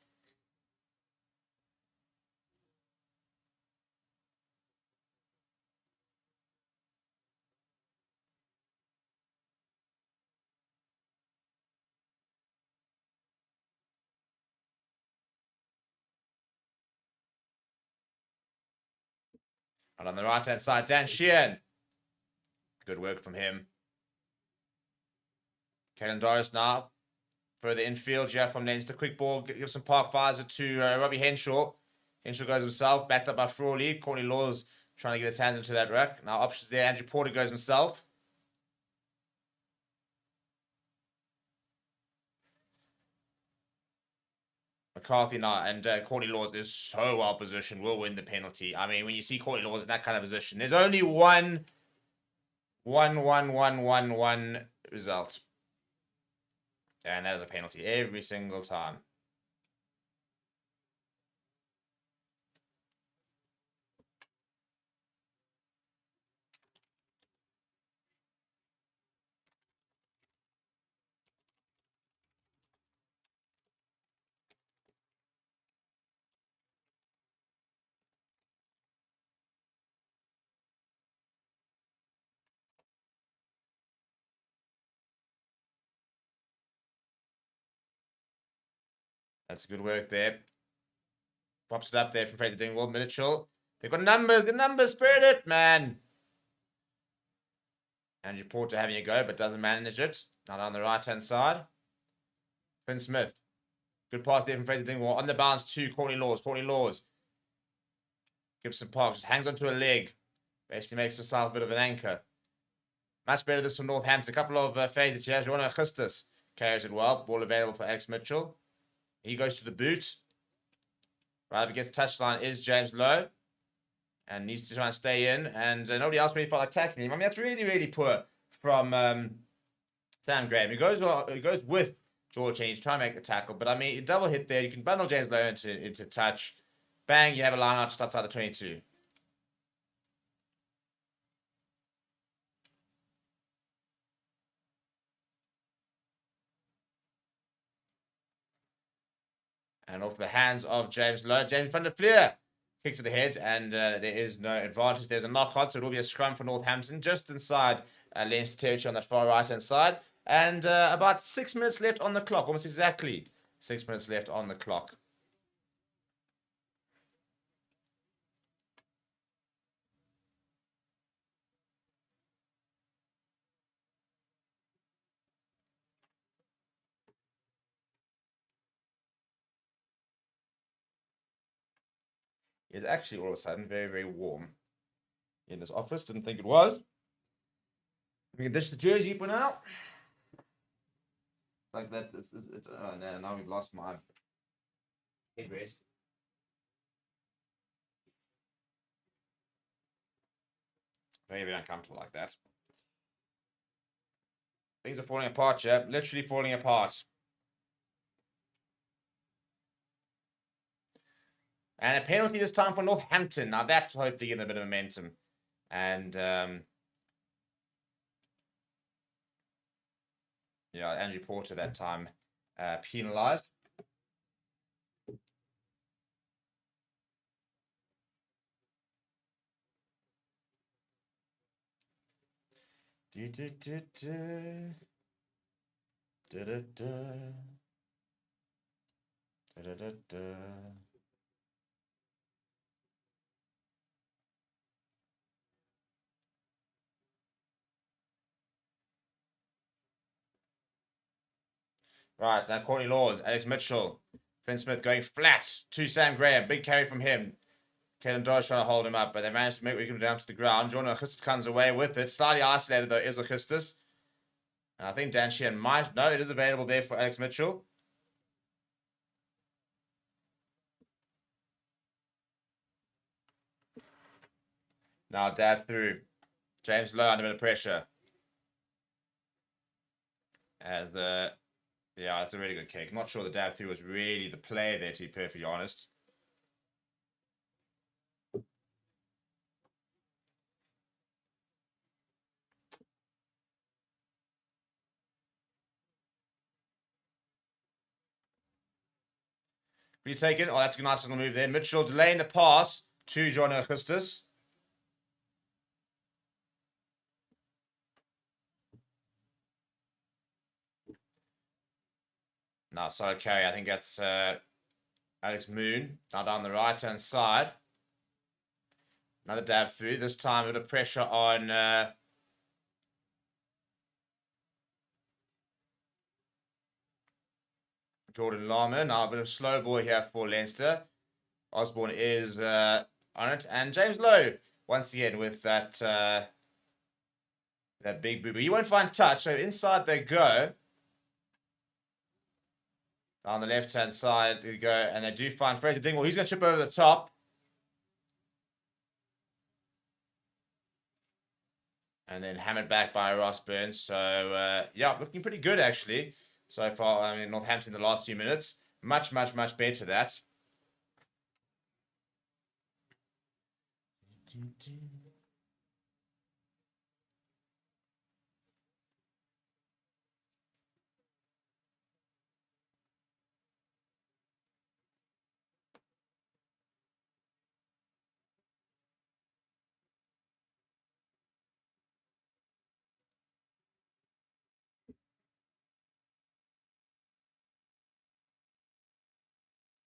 And on the right-hand side, Dan Sheehan. Good work from him. Caelan Doris now. Further infield, Jeff from Leinster. Quick ball, gives some park fires it to Robbie Henshaw. Henshaw goes himself, backed up by Frawley. Corny Laws trying to get his hands into that ruck. Now options there. Andrew Porter goes himself. McCarthy and Courtney Laws is so well positioned, will win the penalty. I mean, when you see Courtney Laws in that kind of position, there's only one result. And that is a penalty every single time. That's good work there. Pops it up there from Fraser Dingwall. Mitchell. They've got numbers. The numbers, Spirit, man. Andrew Porter having a go, but doesn't manage it. Not on the right-hand side. Finn Smith. Good pass there from Fraser Dingwall. On the bounce to Courtney Laws. Courtney Laws. Gibson Park just hangs onto a leg. Basically makes himself a bit of an anchor. Much better this from Northampton. A couple of phases here. Joanna Augustus carries it well. Ball available for Alex Mitchell. He goes to the boot. Right up against touchline is James Lowe. And needs to try and stay in. And nobody else really felt like tackling him. I mean, that's really, really poor from Sam Graham. He goes with George and he's trying to make the tackle. But I mean, a double hit there. You can bundle James Lowe into touch. Bang, you have a line out just outside the 22. And off the hands of James Lowe. James van der Fleer kicks it ahead, and there is no advantage. There's a knock-on, so it will be a scrum for Northampton, just inside Leinster territory on that far right-hand side. And about 6 minutes left on the clock, almost exactly 6 minutes left on the clock. It's actually all of a sudden very, very warm in this office. Didn't think it was. We can dish the jersey for now. Like that. Oh, no, now we've lost my headrest. Very, very uncomfortable like that. Things are falling apart, chap. Literally falling apart. And a penalty this time for Northampton. Now that's hopefully getting a bit of momentum. And yeah, Andrew Porter that time penalised. Right, now Courtney Laws, Alex Mitchell, Finn Smith going flat to Sam Graham. Big carry from him. Caden Dorris trying to hold him up, but they managed to make him down to the ground. Jordan Augustus comes away with it. Slightly isolated, though, is Augustus. And I think Dan Sheehan might. No, it is available there for Alex Mitchell. Now dab through. James Lowe under a bit of pressure. As the... Yeah, it's a really good kick. Not sure the dab through was really the play there, to be perfectly honest. Will you take it? Oh, that's a nice little move there. Mitchell delaying the pass to John Augustus. No, sorry, Currie. I think that's Alex Moon. Now down the right-hand side. Another dab through. This time a bit of pressure on... Jordan Larman. Now a bit of slow ball here for Leinster. Osborne is on it. And James Lowe, once again, with that that big booby. He won't find touch, so inside they go. On the left-hand side, we go, and they do find Fraser Dingwall. He's going to chip over the top. And then hammered back by Ross Burns. So, yeah, looking pretty good, actually, so far. I mean, Northampton in the last few minutes. Much, much, much better, that.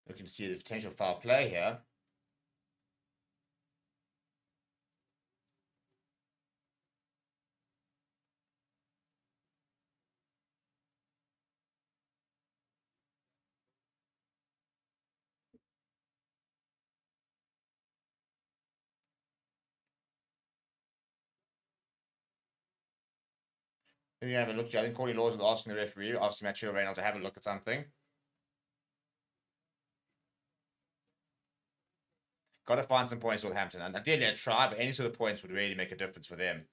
Looking to see the potential foul play here. Let me have a look here. I think Corey Laws was asking the referee, asking Matthew Reynolds to have a look at something. Got to find some points for Northampton. And ideally a try, but any sort of points would really make a difference for them.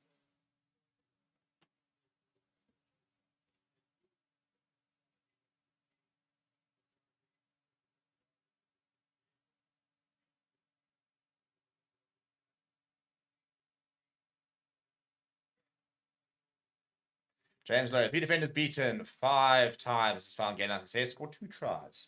James Lowe, 3 defenders beaten 5 times. He's found gain success, scored 2 tries.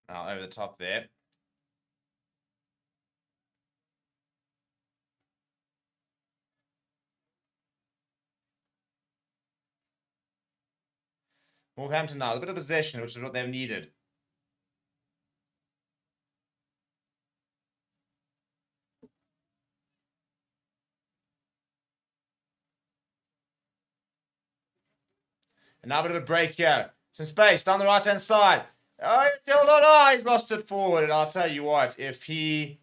Now over the top there. Northampton now, a bit of possession, which is what they've needed. And now a bit of a break here. Some space down the right-hand side. Oh, he's held on. Oh, he's lost it forward. And I'll tell you what, if he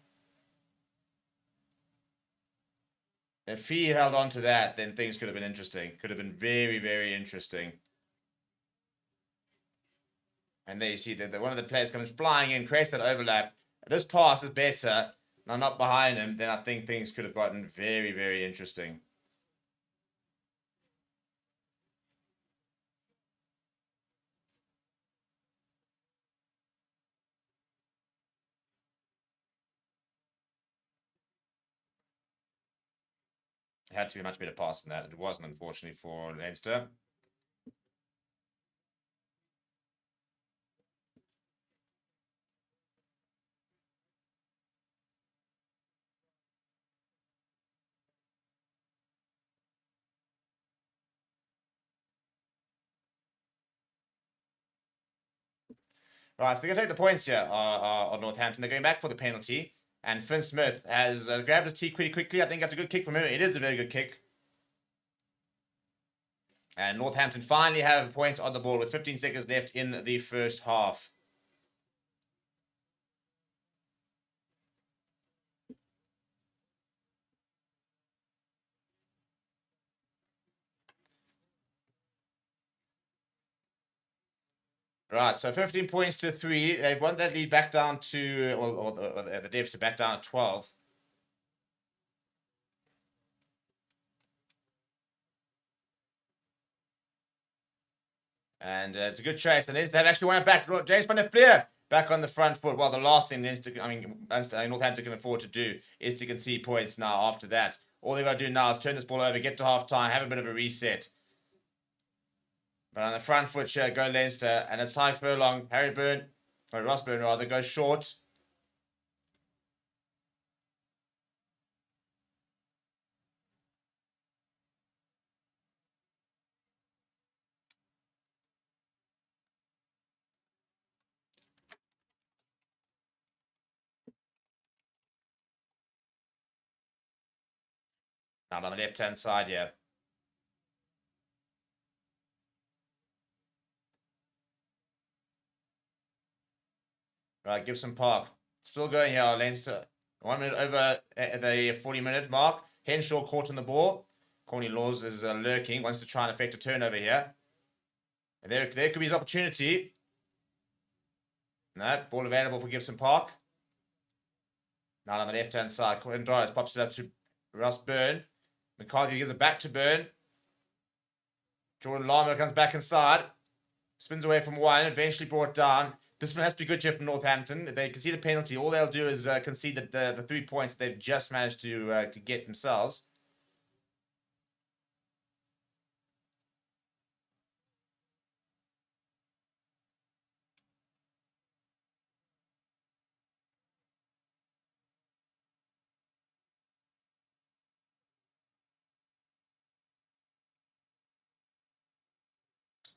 held on to that, then things could have been interesting. Could have been very, very interesting. And there you see that one of the players comes flying in, creates that overlap. This pass is better. Now not behind him, then I think things could have gotten very, very interesting. It had to be a much better pass than that. It wasn't, unfortunately, for Leinster. Right, so they're going to take the points here on Northampton. They're going back for the penalty. And Finn Smith has grabbed his tee pretty quickly. I think that's a good kick from him. It is a very good kick. And Northampton finally have points on the ball with 15 seconds left in the first half. Right, so 15 points to 3. They want that lead back down to, or the deficit back down to 12. And it's a good chase. And they've actually won it back. James van der Fleer back on the front foot. Well, the last thing Northampton can afford to do is to concede points now after that. All they've got to do now is turn this ball over, get to half-time, have a bit of a reset. But on the front foot here, go Leinster. And it's Ty Furlong, Ross Byrne rather, goes short. Not on the left-hand side, yeah. Right, Gibson Park. Still going here, Leinster. 1 minute over the 40-minute mark. Henshaw caught on the ball. Corny Laws is lurking, wants to try and effect a turnover here. And there could be his opportunity. No, ball available for Gibson Park. Now on the left-hand side, Quentin Doris pops it up to Ross Byrne. McCarthy gives it back to Byrne. Jordan Lama comes back inside. Spins away from one, eventually brought down. This one has to be good here from Northampton. If they concede a penalty, all they'll do is concede the 3 points they've just managed to get themselves.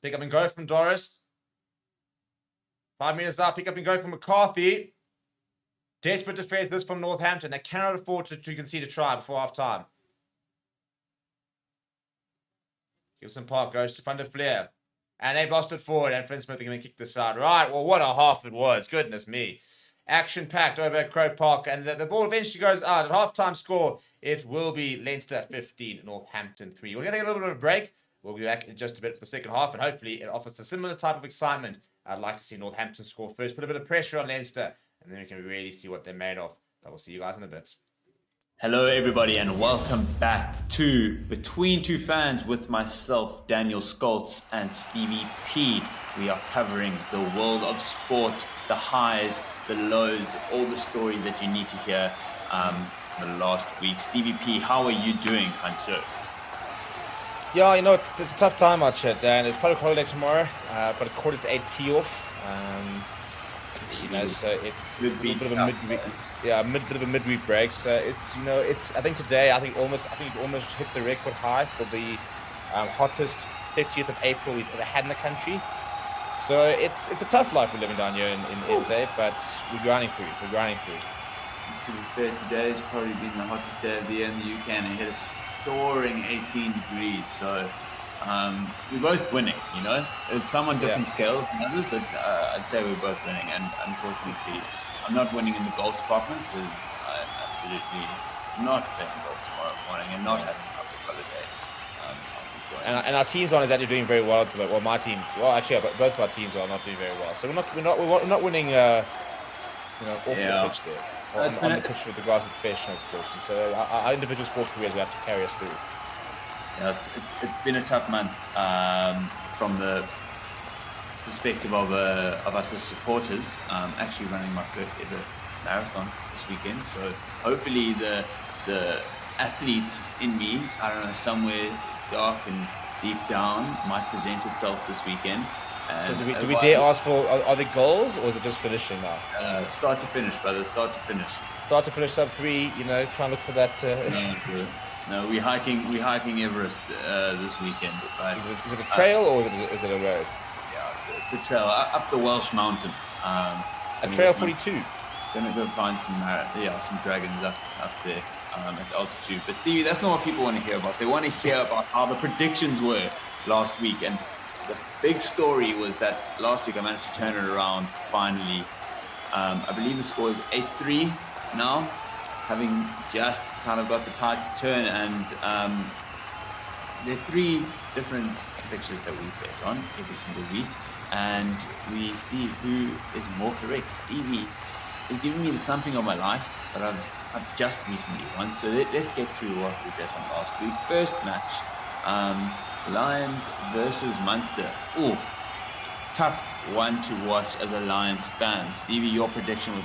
Pick up and go from Doris. 5 meters up, pick up and go from McCarthy. Desperate to face this from Northampton. They cannot afford to concede a try before half time. Gibson Park goes to Van der Fleer. And they've lost it forward, and Flynn Smith are going to kick this out. Right, well, what a half it was. Goodness me. Action-packed over at Croke Park, and the ball eventually goes out. At half-time score, it will be Leinster 15, Northampton 3. We're going to take a little bit of a break. We'll be back in just a bit for the second half, and hopefully it offers a similar type of excitement. I'd like to see Northampton score first, put a bit of pressure on Leinster, and then we can really see what they're made of. But we'll see you guys in a bit. Hello, everybody, and welcome back to Between Two Fans with myself, Daniel Skoltz, and Stevie P. We are covering the world of sport, the highs, the lows, all the stories that you need to hear the last week. Stevie P, how are you doing, kind sir? Yeah, you know, it's a tough time out here, Dan. It's public holiday tomorrow. I've got a 7:45 tee off. You know, so it's a little bit of a midweek. Yeah, bit of a midweek break. So it's, you know, I think today, I think it almost hit the record high for the hottest 30th of April we've ever had in the country. So it's a tough life we're living down here in SA, but we're grinding through. To be fair, today has probably been the hottest day of the year in the UK, and it hit a soaring 18 degrees. So we're both winning, you know. It's some on different scales than others, but I'd say we're both winning. And unfortunately, I'm not winning in the golf department because I'm absolutely not playing golf tomorrow morning and not having a public holiday. And our teams aren't exactly doing very well. Well, my teams, actually, both of our teams are not doing very well. So we're not winning, off the pitch there. Or on the pitch with the grass of professional sports. And so our individual sports careers will have to carry us through. Yeah, it's been a tough month from the perspective of us as supporters. Actually running my first ever marathon this weekend, so hopefully the athlete in me, I don't know, somewhere dark and deep down, might present itself this weekend. So do we dare ask for, are there goals, or is it just finishing now? Start to finish, brother. Start to finish. Start to finish sub 3. You know, try and look for that. No, we're hiking Everest this weekend. But, is it a trail or is it a road? Yeah, it's a trail up the Welsh mountains. A trail 42. Gonna go find some dragons up there at altitude. But Stevie, that's not what people want to hear about. They want to hear about how the predictions were last week, and the big story was that last week I managed to turn it around finally. I believe the score is 8-3 now, having just kind of got the tide to turn, and there are 3 different fixtures that we bet on every single week, and we see who is more correct. Stevie is giving me the thumping of my life, but I've just recently won, so let's get through what we bet on last week. First match, Lions versus Munster. Oof, tough one to watch as a Lions fan. Stevie, your prediction was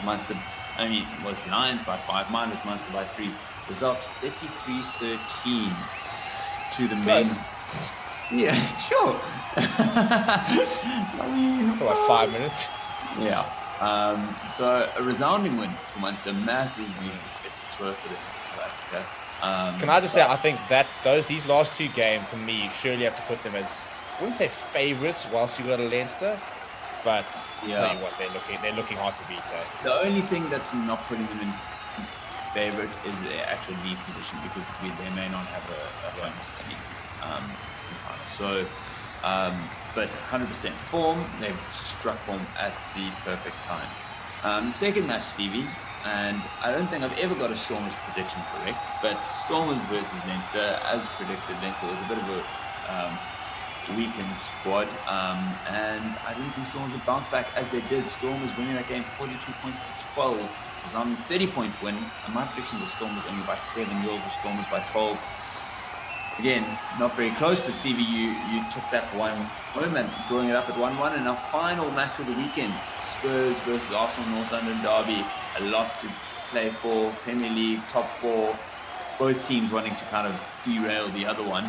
was Lions by 5, mine was Munster by 3. Result 33-13 to the main. Yeah, sure. I mean, for like 5 minutes. Yeah. So a resounding win for Munster, massive success for them in South Africa. Can I just say, I think that these last 2 games for me, you surely have to put them as, I wouldn't say favourites whilst you got a Leinster, but I'll tell you what, they're looking hard to beat. The only thing that's not putting them in favourite is their actual league position because they may not have a home city. So, but 100% form, they've struck form at the perfect time. The second match, Stevie, and I don't think I've ever got a Stormers prediction correct, but Stormers versus Leinster, as predicted, Leinster was a bit of a weakened squad, and I didn't think Stormers would bounce back as they did. Stormers winning that game 42 points to 12. It was on a 30-point win, and my prediction was Stormers only by 7, yours was Stormers by 12. Again, not very close, but Stevie, you took that one home and drawing it up at 1-1. And our final match of the weekend, Spurs versus Arsenal Northampton derby. A lot to play for, Premier League, top 4, both teams wanting to kind of derail the other one.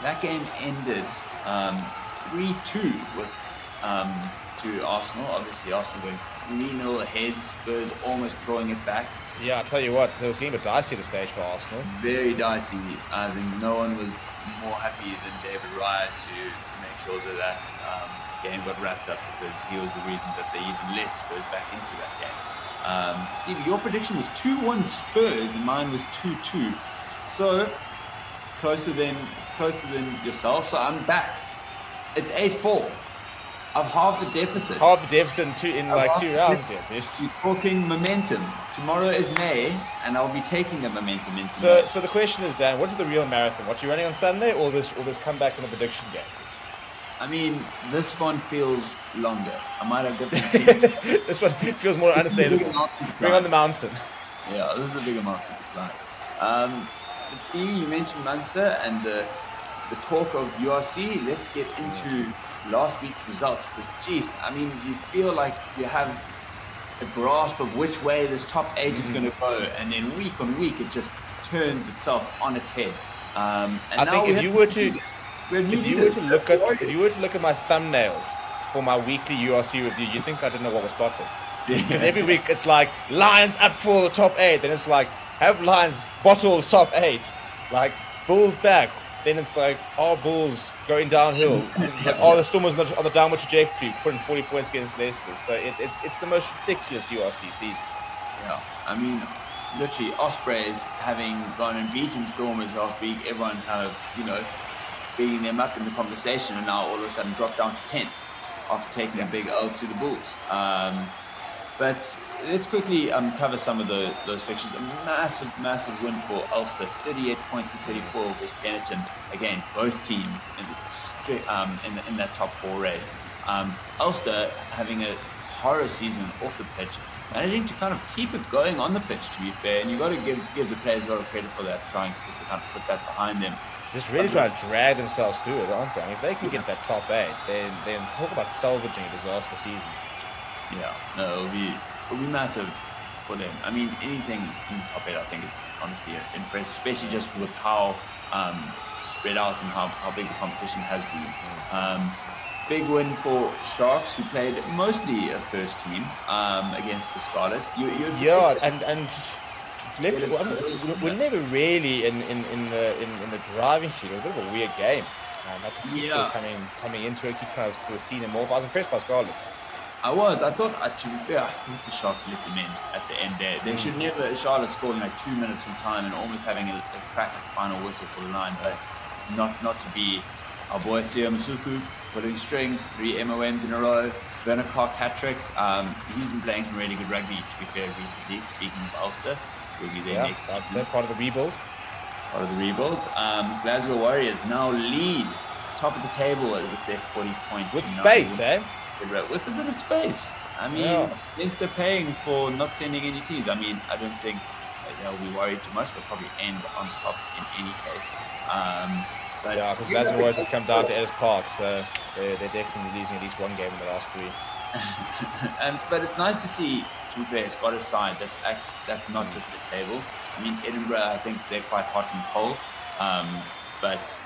That game ended 3-2 with to Arsenal. Obviously, Arsenal going 3-0 ahead, Spurs almost clawing it back. Yeah, I'll tell you what, it was getting a bit dicey at the stage for Arsenal. Very dicey. I think no one was more happy than David Raya to make sure that game got wrapped up, because he was the reason that they even let Spurs back into that game. Stevie, your prediction was 2-1 Spurs and mine was 2-2. So, closer than yourself. So I'm back. It's 8-4. I've halved the deficit. Half the deficit in 2 rounds here. You're talking momentum. Tomorrow is May, and I'll be taking the momentum into May. So the question is, Dan, what's the real marathon? What, you running on Sunday, or this comeback in the prediction game? I mean, this one feels longer. I might have got this one feels more understandable. Bring on the mountain. Yeah, this is a bigger mountain to climb. But Stevie, you mentioned Munster and the talk of URC. Let's get into last week's results, because geez, I mean, you feel like you have a grasp of which way this top 8 is going to go, and then week on week it just turns itself on its head. And I think if you were to look at my thumbnails for my weekly URC review, you'd think I didn't know what was bottom. Because every week it's like Lions up for the top 8, then it's like have Lions bottle top 8, like Bulls back. Then it's like, Bulls going downhill. The Stormers on the downward trajectory, putting 40 points against Leicester. So it's the most ridiculous URC season. Yeah, I mean, literally, Ospreys having gone and beaten Stormers last week, everyone kind of, beating them up in the conversation, and now all of a sudden dropped down to 10th after taking a big L to the Bulls. But let's quickly cover some of those fixtures. A massive win for Ulster, 38 points to 34 with Benetton. Again, both teams in that top 4 race. Ulster having a horror season off the pitch, managing to kind of keep it going on the pitch, to be fair. And you've got to give the players a lot of credit for that, trying to kind of put that behind them. Just really trying to drag themselves through it, aren't they? I mean, if they can get that top 8, then talk about salvaging a disaster season. Yeah, no, it'll be massive for them. I mean, anything in the top 8, I think, is honestly impressive, especially just with how spread out and how big the competition has been. Big win for Sharks, who played mostly a first team against the Scarlet. We're never really in the driving seat. It was a bit of a weird game. That's sort of coming into it. Keep kind of sort of seeing them more. I was impressed by Scarlets. I thought, to be fair, I think the Sharks let them in at the end there. They should never, Charlotte scoring like 2 minutes from time and almost having a crack at the final whistle for the line, but not to be. Our boy Sia Masuku pulling strings, 3 MOMs in a row. Werner Clark hat-trick. He's been playing some really good rugby, to be fair, recently. Speaking of Ulster, will be there next season. That's part of the rebuild. Glasgow Warriors now lead, top of the table with their 40 points. With space, eh? With a bit of space. I mean, yes, they're paying for not sending any teams. I mean, I don't think they'll be worried too much. They'll probably end on top in any case. Because Glasgow Warriors has come down to Ellis Park, so they're definitely losing at least one game in the last 3. But it's nice to see, to be fair, Scottish side that's not just the table. I mean, Edinburgh, I think they're quite hot and cold. But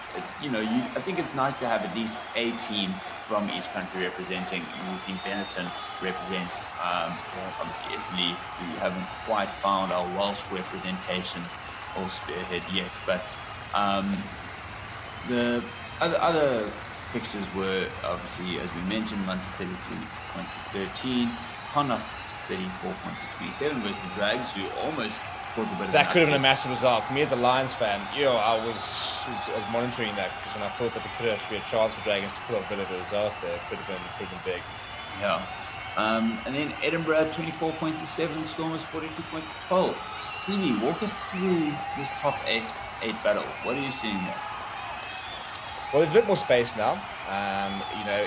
I think it's nice to have at least a team from each country representing. We've seen Benetton represent, obviously Italy. We haven't quite found our Welsh representation or spearhead yet, but the other fixtures were obviously, as we mentioned, Munster 33 points to 13, Connacht 34 points to 27 versus the Drags, who almost thought a bit of that could have been a massive result. For me as a Lions fan, I was monitoring that, because when I thought that there could have been a chance for Dragons to pull off a bit of a result there, it could have been big. Yeah. And then Edinburgh, 24 points to 7, Stormers 42 points to 12. Heaney, walk us through this top eight battle. What are you seeing here? Well, there's a bit more space now.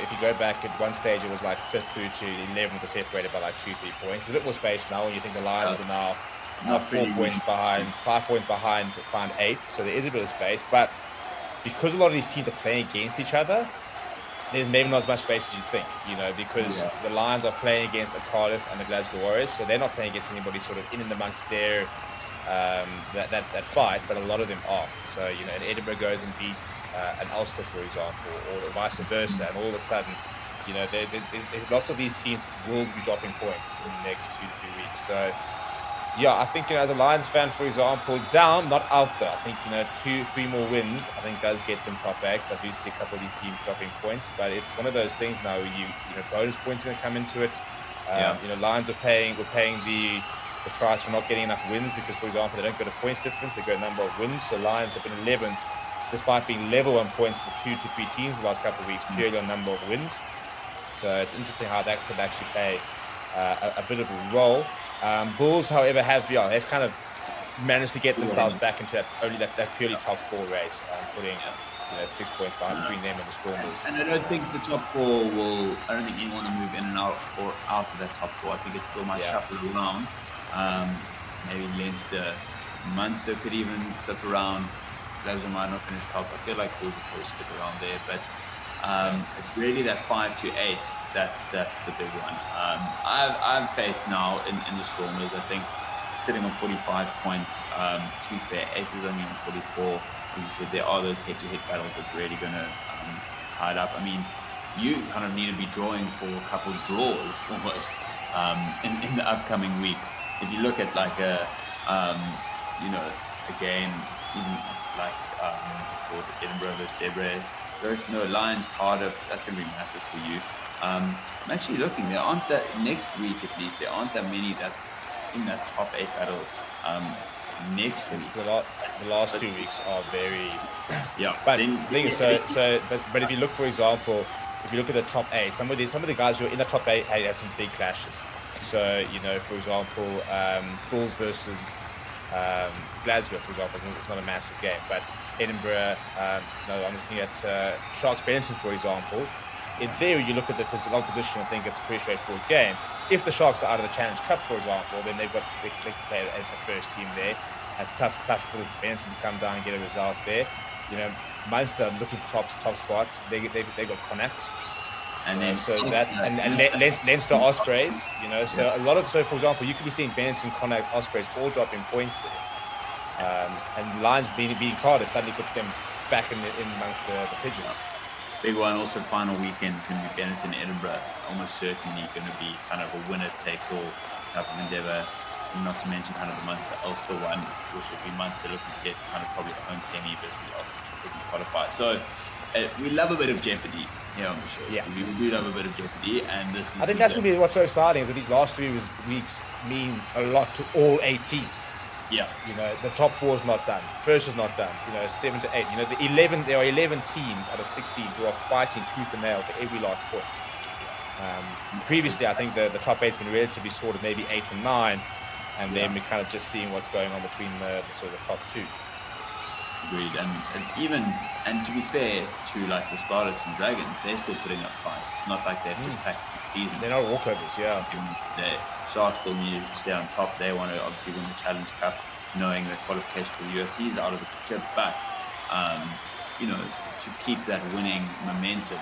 If you go back at one stage, it was like 5th through to 11th was separated by like 2-3 points. There's a bit more space now when you think the Lions are now 4 points behind, 5 points behind 8th. So there is a bit of space. But because a lot of these teams are playing against each other, there's maybe not as much space as you think, because the Lions are playing against a Cardiff and the Glasgow Warriors. So they're not playing against anybody sort of in and amongst their that fight, but a lot of them are. So, and Edinburgh goes and beats an Ulster, for example, or vice versa, and all of a sudden, there's lots of these teams will be dropping points in the next 2 to 3 weeks. So, I think, as a Lions fan, for example, down, not out though. I think, 2-3 more wins, I think does get them top 8. So I do see a couple of these teams dropping points, but it's one of those things now where bonus points are going to come into it. Lions we're paying the price for not getting enough wins, because, for example, they don't go to points difference, they go a number of wins. So Lions have been 11th, despite being level on points for 2 to 3 teams the last couple of weeks, purely on number of wins. So it's interesting how that could actually play a bit of a role. Bulls, however, they've kind of managed to get themselves back into that purely top 4 race, putting 6 points behind between them and the Stormers. And I don't think the top 4 I don't think anyone will move in and out or out of that top 4. I think it still might shuffle around. Maybe Leinster, Munster could even flip around. Glasgow might not finish top. I feel like Bulls will probably stick around there, but it's really that 5 to 8 that's the big one. I have faith now in the Stormers. I think sitting on 45 points, to be fair, 8 is only on 44. As you said, there are those head-to-head battles that's really going to tie it up. I mean, you kind of need to be drawing for a couple of draws almost in the upcoming weeks. If you look at like a game, even like it's called Edinburgh versus Sebre, Lions, Cardiff, that's going to be massive for you. I'm actually looking, there aren't that, next week at least, there aren't that many that's in that top 8 battle next week. The last 2 weeks are very... But but if you look, for example, if you look at the top 8, some of the guys who are in the top 8 have some big clashes. So, for example, Bulls versus Glasgow, for example, it's not a massive game, but Edinburgh, I'm looking at Sharks Benton, for example. In theory, you look at the opposition and think it's a pretty straightforward game. If the Sharks are out of the Challenge Cup, for example, then they can play a first team there. It's tough for Benton to come down and get a result there. Munster looking for top spot. They got Connacht. And then Leinster Ospreys, so for example, you could be seeing Benton, Connacht, Ospreys all dropping points there. And Lions being Cardiff suddenly puts them back in amongst the Pigeons. Big one, also final weekend is going to be Benetton, Edinburgh. Almost certainly going to be kind of a winner-takes-all type of endeavour. Not to mention kind of the Munster-Ulster one, which would be Munster looking to get kind of probably a home semi versus Ulster to qualify. So we love a bit of jeopardy here on the show. Yeah. We do love a bit of jeopardy, and this is... I think that's going to be what's so exciting, is that these last 3 weeks mean a lot to all 8 teams. Yeah. The top 4 is not done. First is not done. 7 to 8. There are 11 teams out of 16 who are fighting tooth and nail for every last point. Previously, I think the top 8's been relatively sorted, maybe 8 or 9, and then we're kind of just seeing what's going on between the sort of the top 2. Agreed. And to be fair to like the Scarlets and Dragons, they're still putting up fights. It's not like they've just packed the season. They're not walkovers, yeah. The Sharks still need to stay on top. They want to obviously win the Challenge Cup, knowing that qualification for the USC is out of the picture. But to keep that winning momentum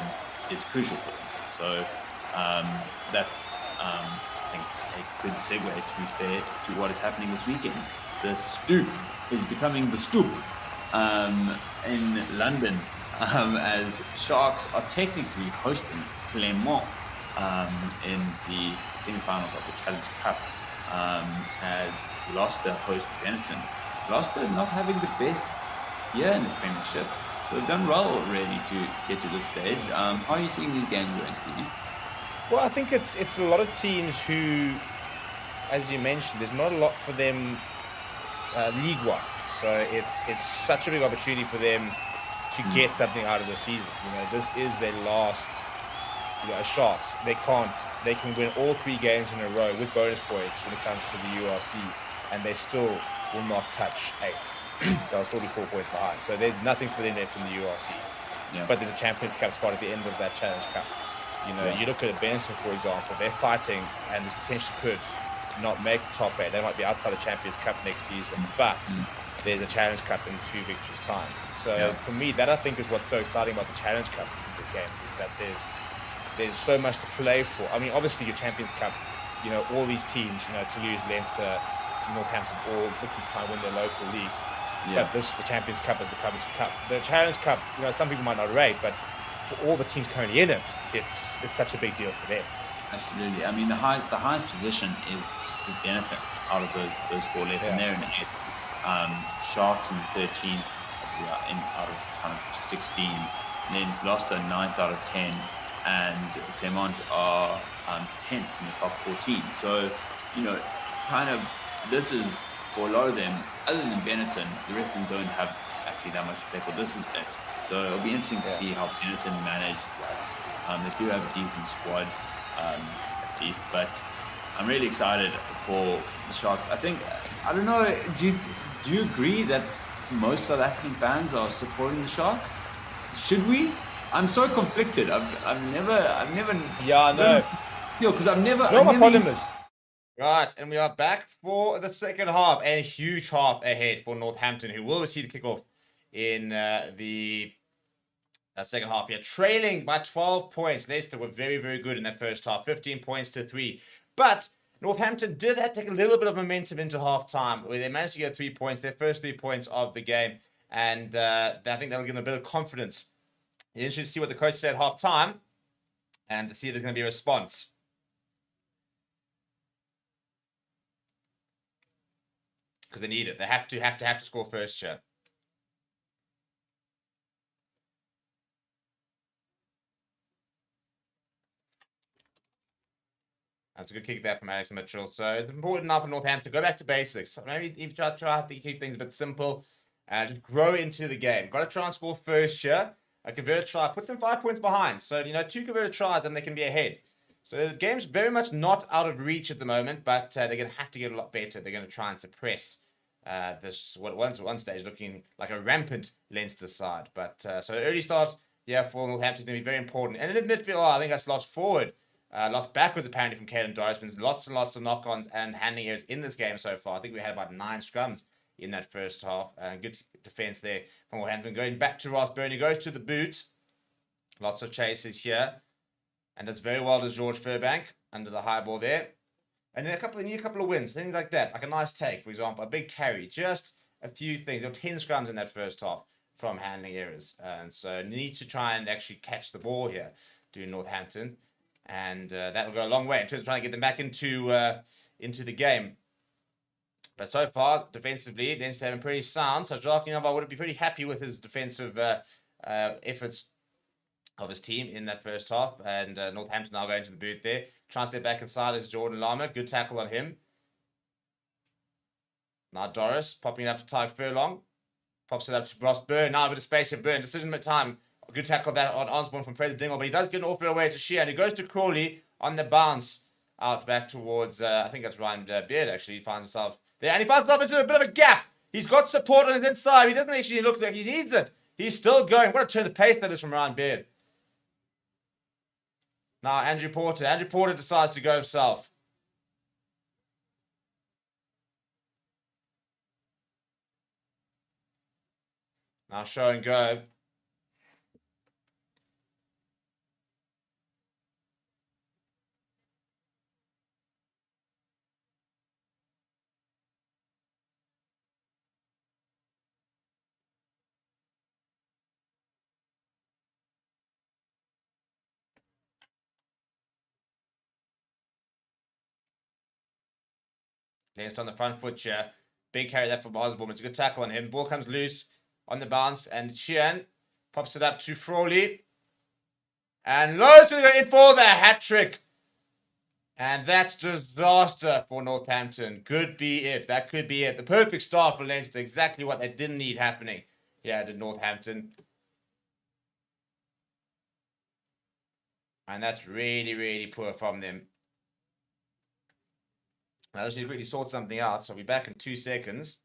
is crucial for them. So that's I think a good segue, to be fair, to what is happening this weekend. The Stoop is becoming the Stoop in London, as Sharks are technically hosting Clermont in the semi-finals of the Challenge Cup, as Gloucester host Benetton. Gloucester not having the best year in the Premiership, so they've done well really to get to this stage. How are you seeing these games going, Stevie? Well, I think it's a lot of teams who as you mentioned, there's not a lot for them league-wise. So it's such a big opportunity for them to get something out of the season. This is their last shots. They can win all 3 games in a row with bonus points when it comes to the URC, and they still will not touch 8th. They'll still be 4 points behind. So there's nothing for them left in the URC. Yeah. But there's a Champions Cup spot at the end of that Challenge Cup. You look at Benson, for example, they're fighting and this potentially could not make the top 8. They might be outside the Champions Cup next season, but there's a Challenge Cup in 2 victories' time. So for me, that I think is what's so exciting about the Challenge Cup games, is that there's so much to play for. I mean, obviously your Champions Cup, all these teams, Toulouse, Leinster, Northampton, all looking to try and win their local leagues. Yeah. But the Champions Cup is the Coventry Cup. The Challenge Cup, some people might not rate, but for all the teams currently in it, it's such a big deal for them. Absolutely. I mean, the highest position is Benetton out of those 4 left, and they're in 8th. Sharks in 13th, out of kind of 16. And then Gloucester 9th out of 10, and Clermont are 10th in the top 14. So, kind of this is, for a lot of them, other than Benetton, the rest of them don't have actually that much to play for. This is it. So it'll be interesting to see how Benetton manage that. They do have a decent squad, at least, but I'm really excited for the Sharks. I don't know, do you agree that most South African fans are supporting the Sharks? Should we? I'm so conflicted. I've never. Yeah, I know. Because I've never. My problem is. Right, and we are back for the second half, and a huge half ahead for Northampton, who will receive the kickoff in the second half here. Trailing by 12 points. Leicester were very, very good in that first half, 15 points to 3. But Northampton did have to take a little bit of momentum into half-time, where they managed to get 3 points, their first 3 points of the game, and I think that'll give them a bit of confidence. It's interesting to see what the coach said at half-time, and to see if there's going to be a response. Because they need it. They have to score first here. That's a good kick there from Alex Mitchell. So it's important now for Northampton to go back to basics. Maybe you try to keep things a bit simple and just grow into the game. Got to try and score first here. A converted try puts them 5 points behind. So, 2 converted tries and they can be ahead. So the game's very much not out of reach at the moment, but they're going to have to get a lot better. They're going to try and suppress this, what was at one stage looking like a rampant Leinster side. But so early start, for Northampton is going to be very important. And in the midfield, I think that's lost forward. Lost backwards apparently from Caelan Dorisman. Lots and lots of knock-ons and handling errors in this game so far. I think we had about 9 scrums in that first half. Good defense there from Northampton. Going back to Ross Byrne. He goes to the boot. Lots of chases here. And does very well as George Furbank under the high ball there. And then a couple of wins, things like that. Like a nice take, for example. A big carry. Just a few things. There were 10 scrums in that first half from handling errors. And so need to try and actually catch the ball here, do Northampton. And that will go a long way in terms of trying to get them back into the game. But so far, defensively, Leinster have been pretty sound. So Jacques Nova would be pretty happy with his defensive efforts of his team in that first half. And Northampton now going to the booth there. Trying to step back inside is Jordan Lama. Good tackle on him. Now Doris popping it up to Tyke Furlong. Pops it up to Ross Byrne. Now a bit of space here. Byrne. Decision at time. Good tackle that on Osborne from Fraser Dingle, but he does get an awful bit away to Sheehan. He goes to Crawley on the bounce out back towards, I think that's Ryan Beard actually. He finds himself there, and he finds himself into a bit of a gap. He's got support on his inside. He doesn't actually look like he needs it. He's still going. What a turn of pace that is from Ryan Beard. Now Andrew Porter. Andrew Porter decides to go himself. Now show and go. Leinster on the front foot here. Big carry there from Osborne. It's a good tackle on him. Ball comes loose on the bounce. And Sheehan pops it up to Frawley. And Lowe's going to go in for the hat trick. And that's disaster for Northampton. Could be it. That could be it. The perfect start for Leinster. Exactly what they didn't need happening here at Northampton. And that's really, really poor from them. I just need to really sort something out. So I'll be back in 2 seconds.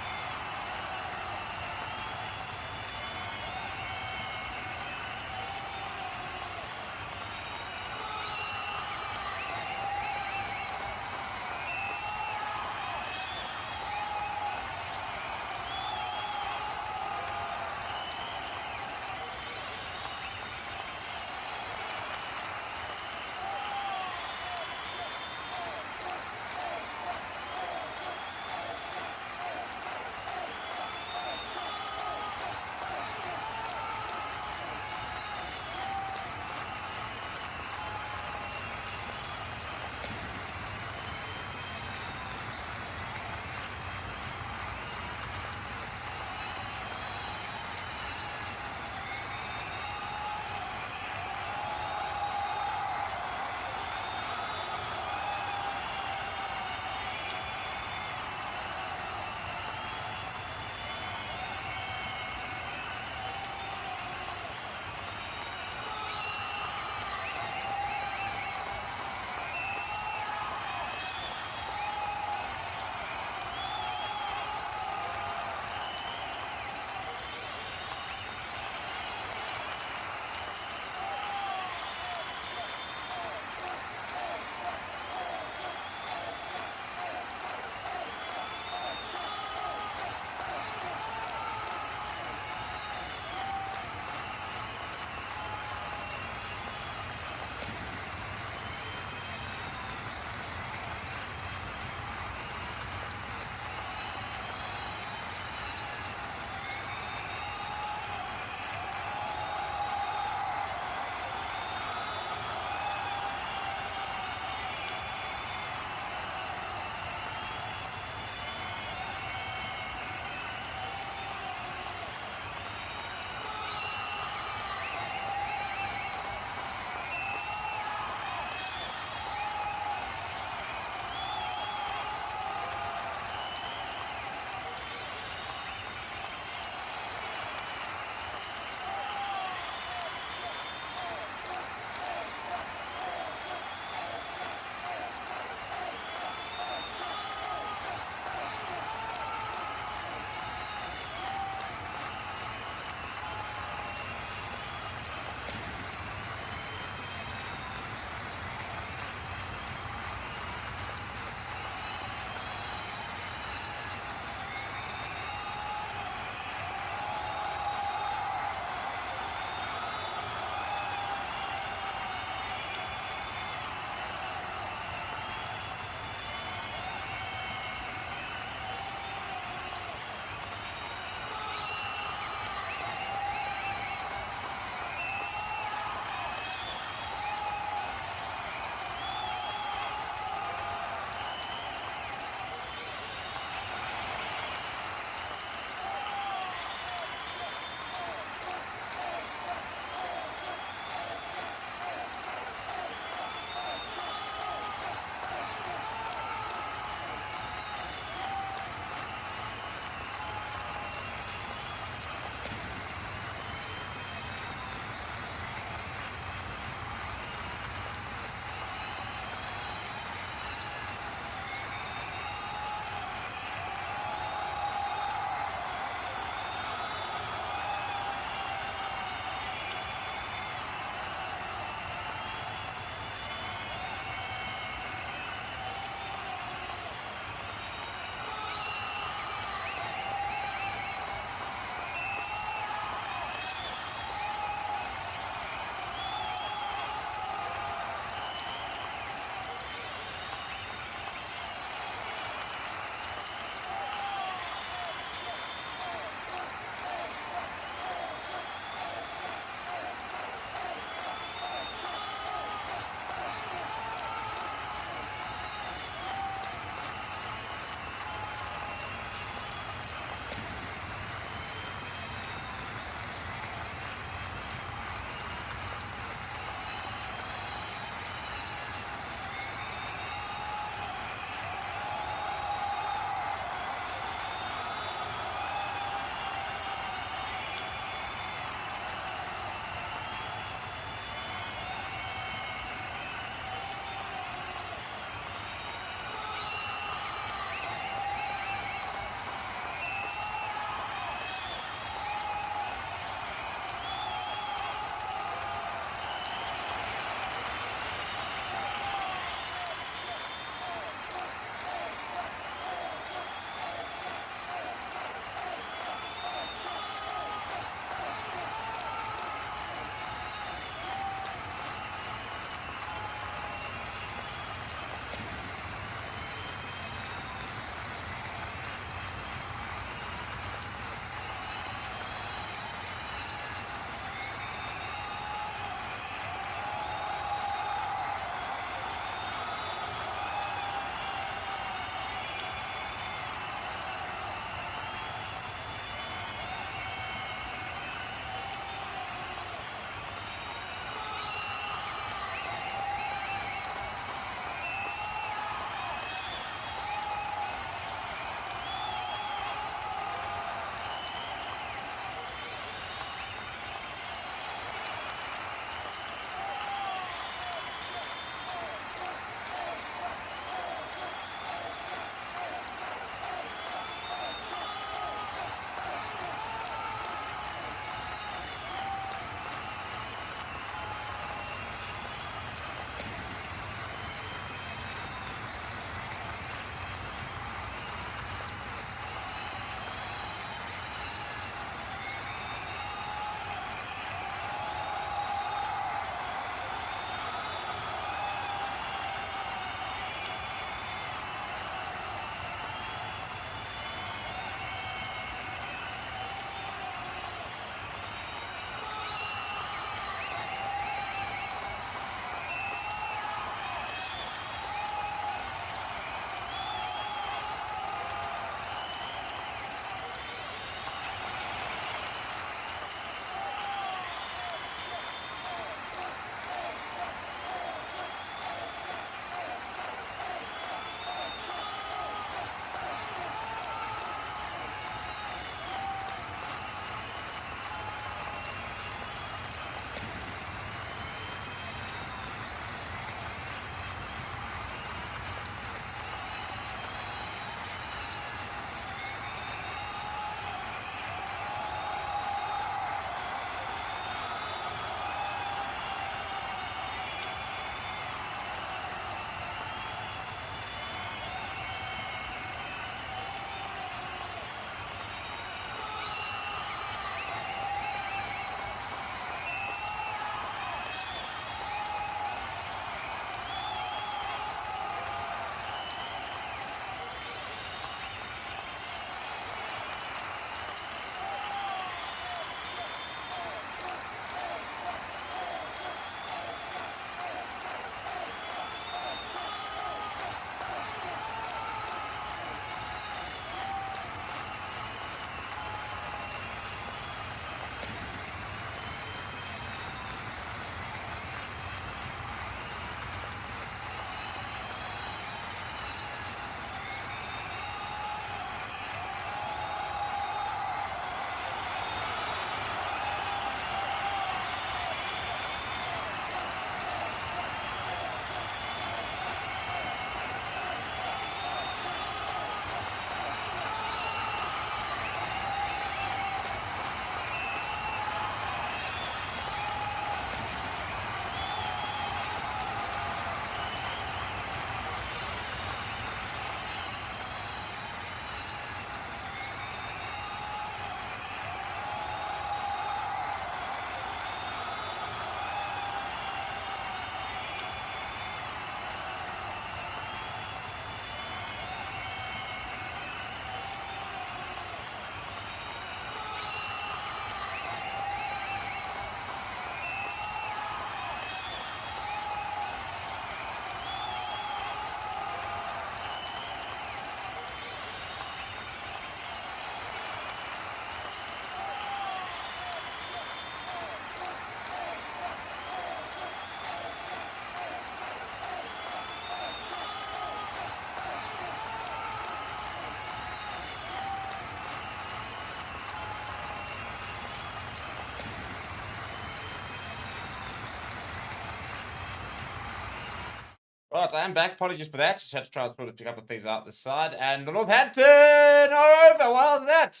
Right, I am back. Apologies for that. Just had to try to sort of pick up things out this side. And Northampton are over. Well, that.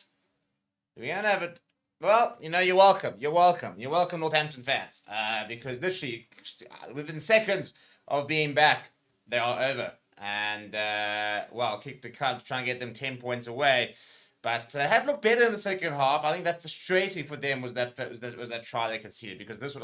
We don't have it. Well, you're welcome. You're welcome. You're welcome, Northampton fans. Because literally, within seconds of being back, they are over. And, kicked a cut to try and get them 10 points away. But have looked better in the second half. I think that frustrating for them was that try they conceded, because this would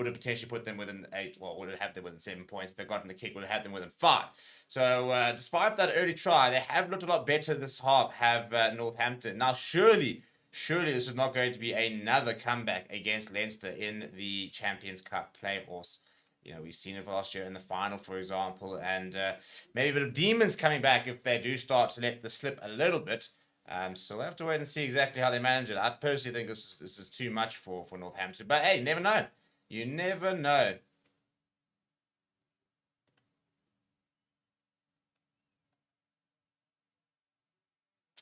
have potentially put them within 8, would have had them within 7 points. If they gotten the kick, would have had them within 5. So despite that early try, they have looked a lot better this half, have Northampton. Now, surely this is not going to be another comeback against Leinster in the Champions Cup playoffs. We've seen it last year in the final, for example, and maybe a bit of demons coming back if they do start to let the slip a little bit. So we'll have to wait and see exactly how they manage it. I personally think this is too much for Northampton. But hey, you never know. You never know.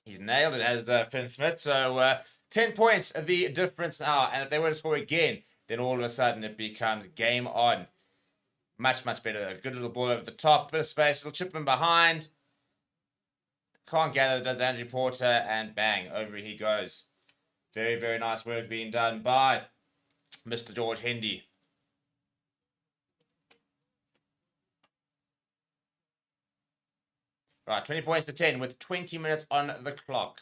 He's nailed it as Finn Smith. So 10 points of the difference now. And if they were to score again, then all of a sudden it becomes game on. Much, much better. A good little ball over the top. Bit of space. Little chip in behind. Can't gather, does Andrew Porter, and bang, over he goes. Very, very nice work being done by Mr. George Hendy. Right, 20 points to 10 with 20 minutes on the clock.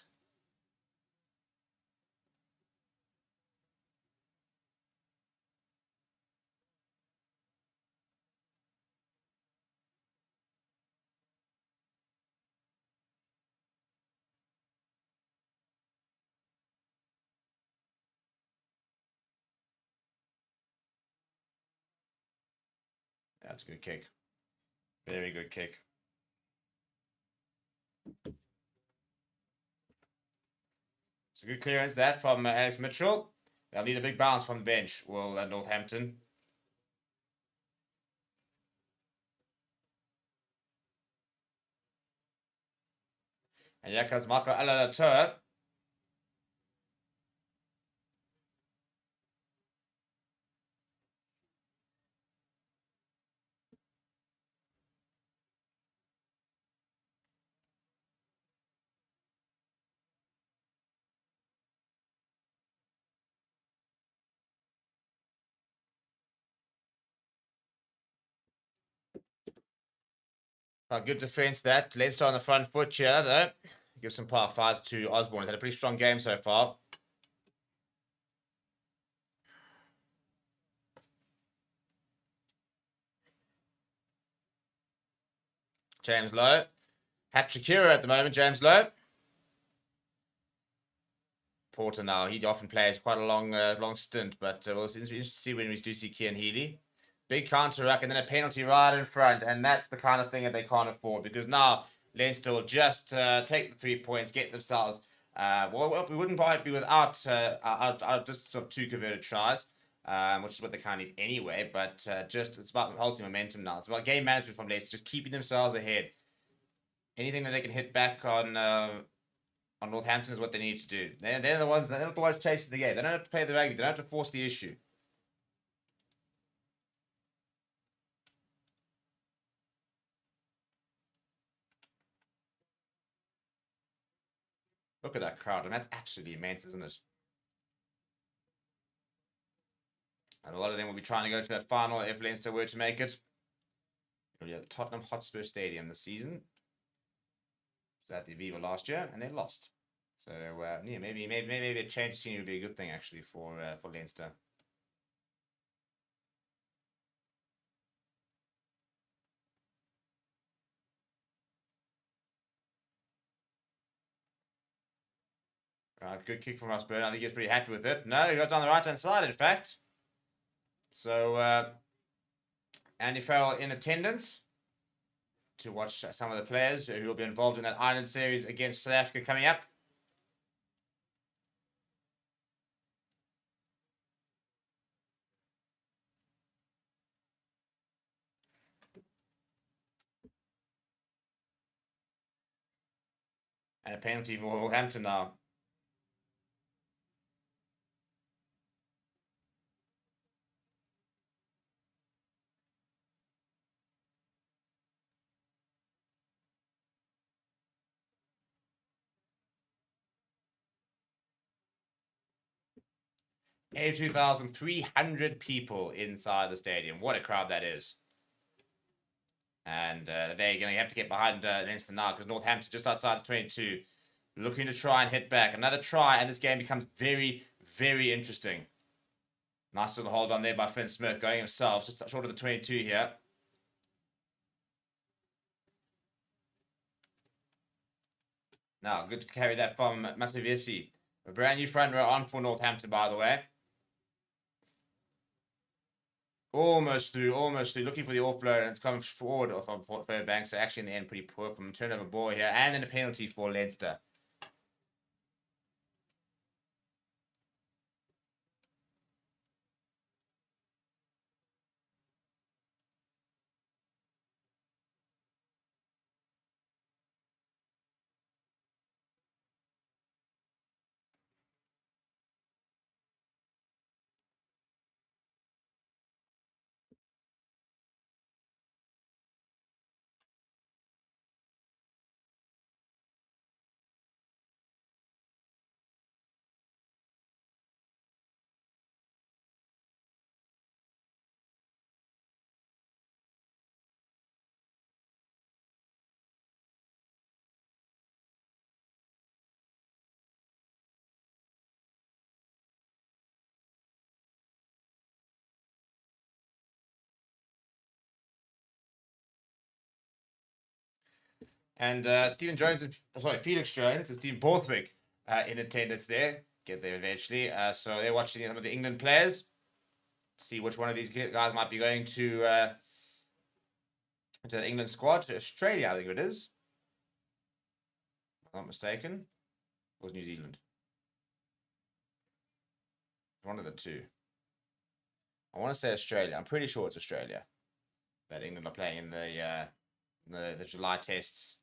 That's a good kick. Very good kick. It's a good clearance that from Alex Mitchell. They'll need a big bounce from the bench, will Northampton. And here comes Marco Alalatur. Good defense that. Leinster on the front foot here, though. Give some par fives to Osborne. He's had a pretty strong game so far. James Lowe. Hat-trick hero at the moment, James Lowe. Porter now. He often plays quite a long stint, but it's interesting to see when we do see Cian Healy. Big counter-ruck and then a penalty right in front, and that's the kind of thing that they can't afford, because now Leinster will just take the 3 points, get themselves... we wouldn't probably be without just sort of 2 converted tries, which is what they kind of need anyway, but it's about holding momentum now. It's about game management from Leinster, just keeping themselves ahead. Anything that they can hit back on Northampton is what they need to do. They're the ones that don't always chase the game. They don't have to play the rugby. They don't have to force the issue. Look at that crowd, and that's absolutely immense, isn't it? And a lot of them will be trying to go to that final if Leinster were to make it. It'll be at the Tottenham Hotspur Stadium this season. It was at the Aviva last year, and they lost. So yeah, maybe a change of scenery would be a good thing actually for Leinster. Good kick from Osborne. I think he was pretty happy with it. No, he got on the right-hand side, in fact. So Andy Farrell in attendance to watch some of the players who will be involved in that Ireland series against South Africa coming up. And a penalty for Wolverhampton now. 82,300 people inside the stadium. What a crowd that is. And they're going to have to get behind Leinster now because Northampton just outside the 22. Looking to try and hit back. Another try, and this game becomes very, very interesting. Nice little hold on there by Finn Smith, going himself, just short of the 22 here. Now, good to carry that from Matavesi. A brand new front row on for Northampton, by the way. Almost through. Looking for the offload, and it's coming forward from Fairbanks. So actually, in the end, pretty poor from turnover ball here. And then a penalty for Leinster. And Felix Jones and Stephen Borthwick in attendance there. Get there eventually. So they're watching some of the England players. See which one of these guys might be going to the England squad. To Australia, I think it is. If I'm not mistaken. Or New Zealand? One of the two. I want to say Australia. I'm pretty sure it's Australia. That England are playing in the July tests.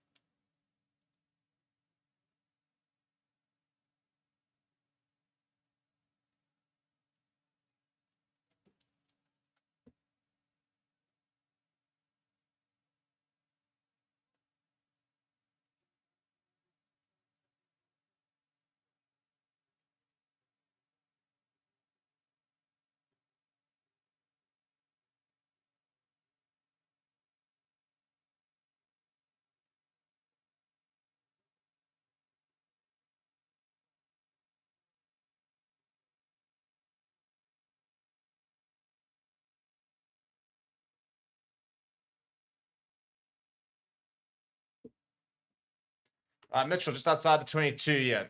Mitchell just outside the 22 here.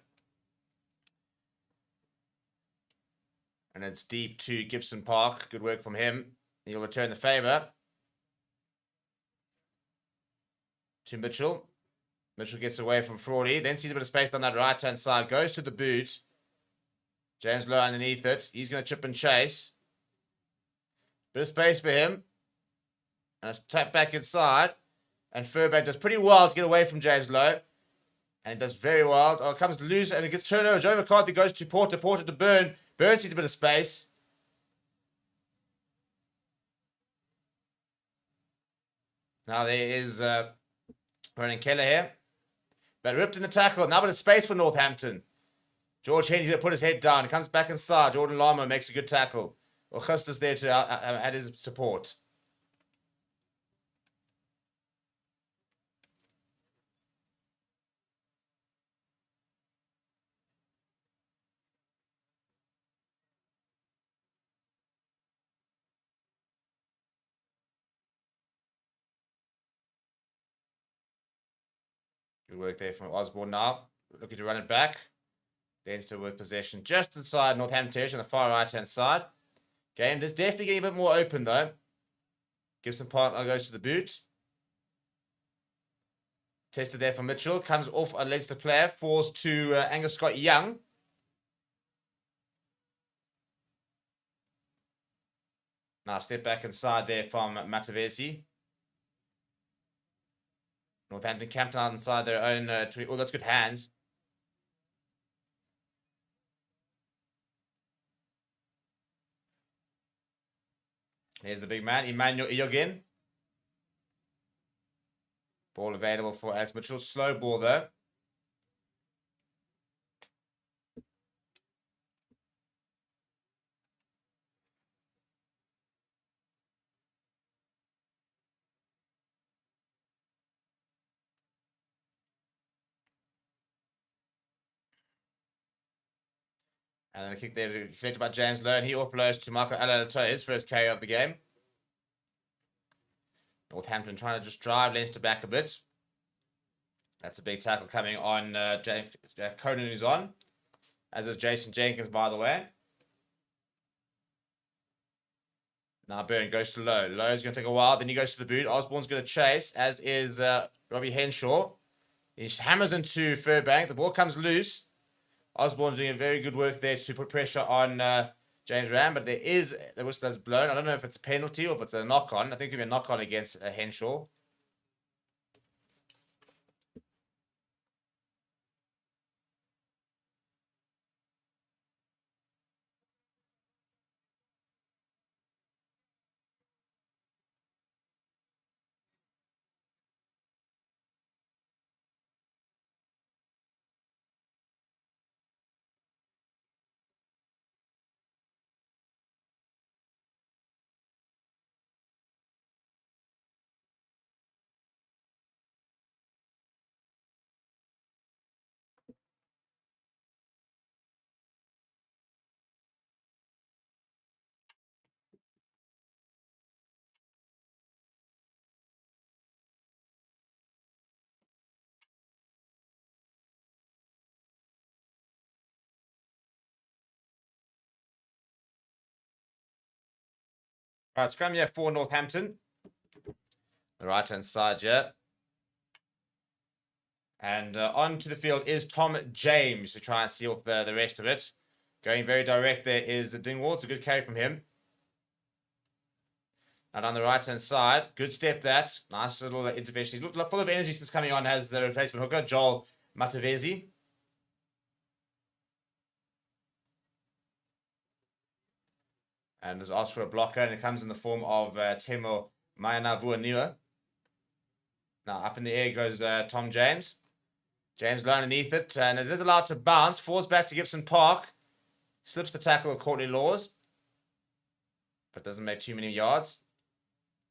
And it's deep to Gibson Park. Good work from him. He'll return the favour to Mitchell. Mitchell gets away from Frawley. Then sees a bit of space down that right-hand side. Goes to the boot. James Lowe underneath it. He's going to chip and chase. Bit of space for him. And it's tapped back inside. And Furbank does pretty well to get away from James Lowe. And does very well. Oh, it comes loose and it gets turned over. Joe McCarthy goes to Porter. Porter to Byrne. Byrne sees a bit of space. Now there is Ronan Keller here. But ripped in the tackle. Now a bit of space for Northampton. George Henry's going to put his head down. He comes back inside. Jordan Lamo makes a good tackle. Augustus there to add his support. Good work there from Osborne now. Looking to run it back. Leinster with possession just inside Northampton on the far right-hand side. Game is definitely getting a bit more open, though. Gibson Park goes to the boot. Tested there for Mitchell. Comes off a Leinster player. Falls to Angus Scott Young. Now step back inside there from Matavesi. Northampton camped out inside their own... oh, that's good hands. Here's the big man, Emmanuel Iyogin. Ball available for Alex Mitchell. Slow ball, though. And then a kick there deflected by James Lowe, and he offloads to Michael Alalato, his first carry of the game. Northampton trying to just drive Leinster back a bit. That's a big tackle coming on Conan, who's on. As is Jason Jenkins, by the way. Now Byrne goes to Lowe. Lowe's going to take a while. Then he goes to the boot. Osborne's going to chase, as is Robbie Henshaw. He hammers into Furbank. The ball comes loose. Osborne's doing a very good work there to put pressure on James Ram, but the whistle has blown. I don't know if it's a penalty or if it's a knock-on. I think it'll be a knock-on against Henshaw. All right, scrum, for Northampton. The right-hand side, And onto the field is Tom James to try and see off the rest of it. Going very direct there is Dingwall. It's a good carry from him. And on the right-hand side, good step that. Nice little intervention. He's looked full of energy since coming on as the replacement hooker, Joel Matavesi. And has asked for a blocker, and it comes in the form of Temo Mayanavuaniwa. Now, up in the air goes Tom James. James low underneath it, and it is allowed to bounce. Falls back to Gibson Park. Slips the tackle of Courtney Laws. But doesn't make too many yards.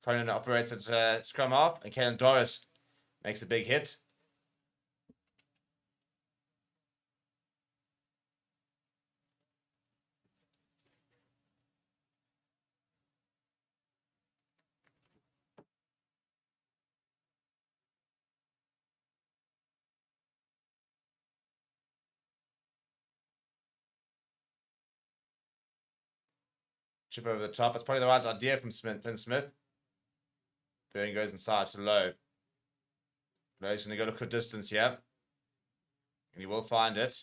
Conan operates at scrum half, and Kalen Doris makes a big hit. Chip over the top. It's probably the right idea from Finn Smith. Byrne goes inside to Lowe. Lowe's going to go look for distance here. And he will find it.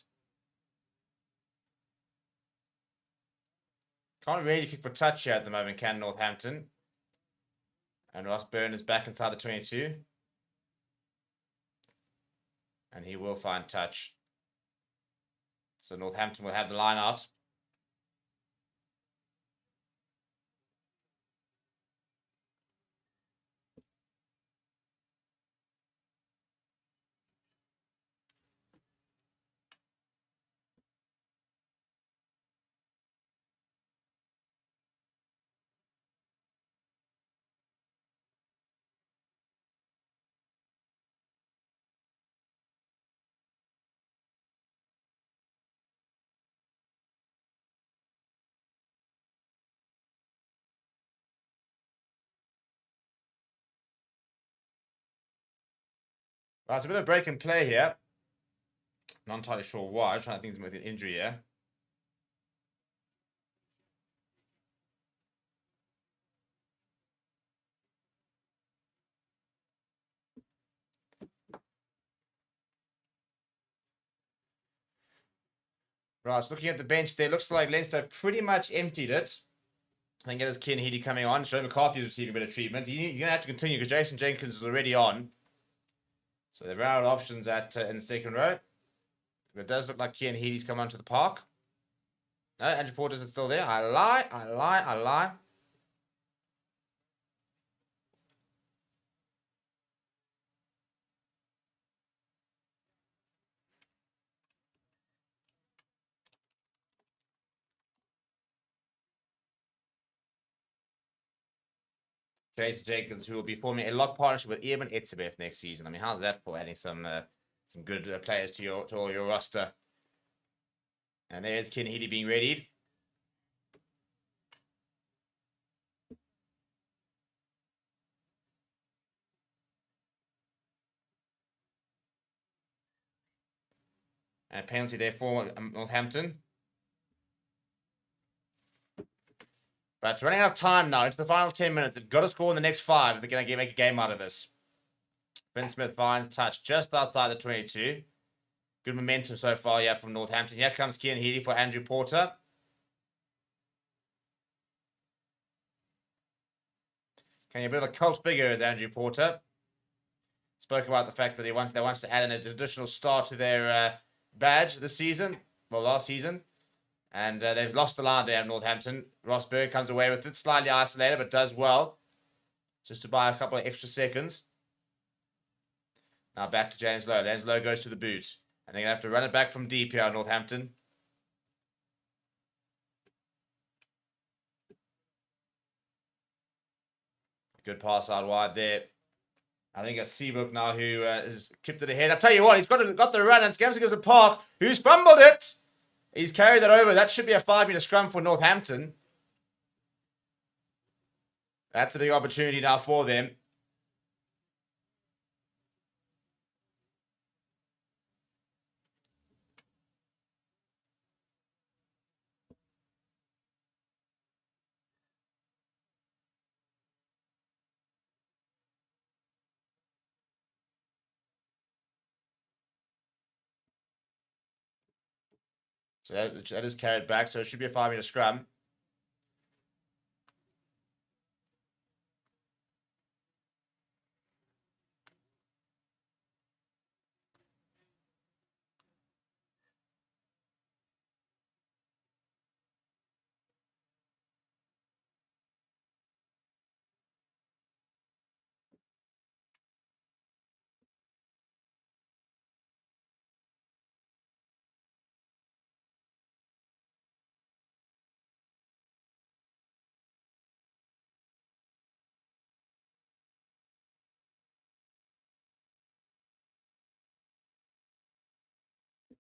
Can't really kick for touch here at the moment, can Northampton. And Ross Byrne is back inside the 22. And he will find touch. So Northampton will have the line out. Right, it's a bit of a break in play here. Not entirely sure why. I'm trying to think with an injury here. Right, so looking at the bench there, looks like Leinster pretty much emptied it. I think it is Ken Heady coming on. Joe McCarthy is receiving a bit of treatment. You're going to have to continue because Jason Jenkins is already on. So they've run out of options in the second row. But it does look like Ken Heady's come onto the park. No, Andrew Porter's is still there. I lie. Jason Jenkins, who will be forming a lock partnership with Eamon Etzebeth next season. I mean, how's that for adding some good players to your roster? And there's Kinheedy being readied. And a penalty there for Northampton. But it's running out of time now. Into the final 10 minutes. They've got to score in the next 5 if they're going to make a game out of this. Ben Smith finds touch just outside the 22. Good momentum so far, yeah, from Northampton. Here comes Cian Healy for Andrew Porter. Can you a bit of a cult figure as Andrew Porter? Spoke about the fact that they wants to add an additional star to their badge this season. Well, last season. And they've lost the line there at Northampton. Rosberg comes away with it. Slightly isolated, but does well. Just to buy a couple of extra seconds. Now back to James Lowe. James Lowe goes to the boot. And they're going to have to run it back from deep here at Northampton. Good pass out wide there. I think it's Seabrook now who has kept it ahead. I'll tell you what, he's got the run, and Scamsey gives a park. Who's fumbled it? He's carried that over. That should be a 5-meter scrum for Northampton. That's a big opportunity now for them. So that is carried back, so it should be a 5-meter scrum.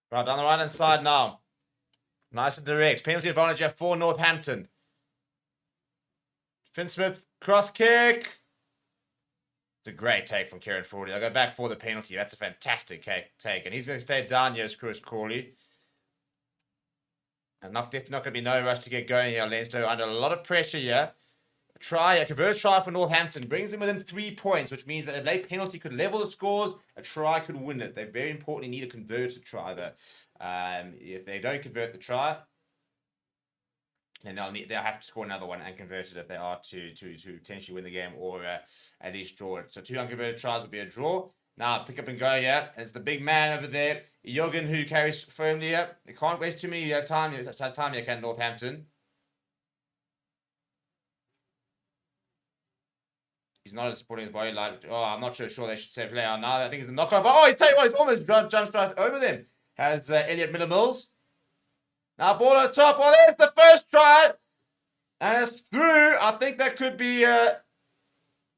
Right, down the right-hand side now. Nice and direct. Penalty advantage here for Northampton. Finn Smith, cross kick. It's a great take from Kieran Fordy. They'll go back for the penalty. That's a fantastic take. And he's going to stay down here as Chris Crawley. And definitely not going to be no rush to get going here. Leinster under a lot of pressure here. A converted try for Northampton brings them within 3 points, which means that a late penalty could level the scores. A try could win it. They very importantly need a converted try, though. If they don't convert the try, then they'll have to score another one and convert it if they are to potentially win the game or at least draw it. So 2 unconverted tries would be a draw. Now pick up and go here, and it's the big man over there, Jorgen, who carries firmly here. They can't waste too many time here, can Northampton. He's not supporting his body like, I'm not sure they should say play on now. I think it's a knock-off. Oh, tell you what, he's almost jumped straight over them. Has Elliot Miller-Mills. Now ball at the top. Well, there's the first try. And it's through. I think that could be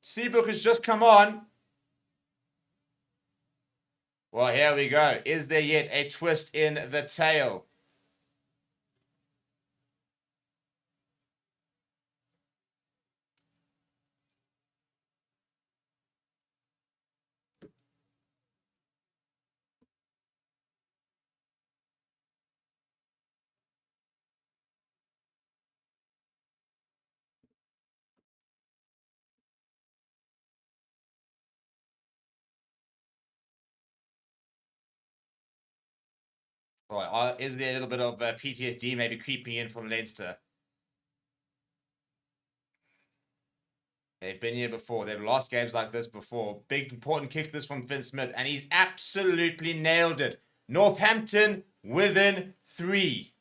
Seabrook has just come on. Well, here we go. Is there yet a twist in the tail? Right, is there a little bit of PTSD maybe creeping in from Leinster? They've been here before. They've lost games like this before. Big, important kick this from Finn Smith, and he's absolutely nailed it. Northampton within 3.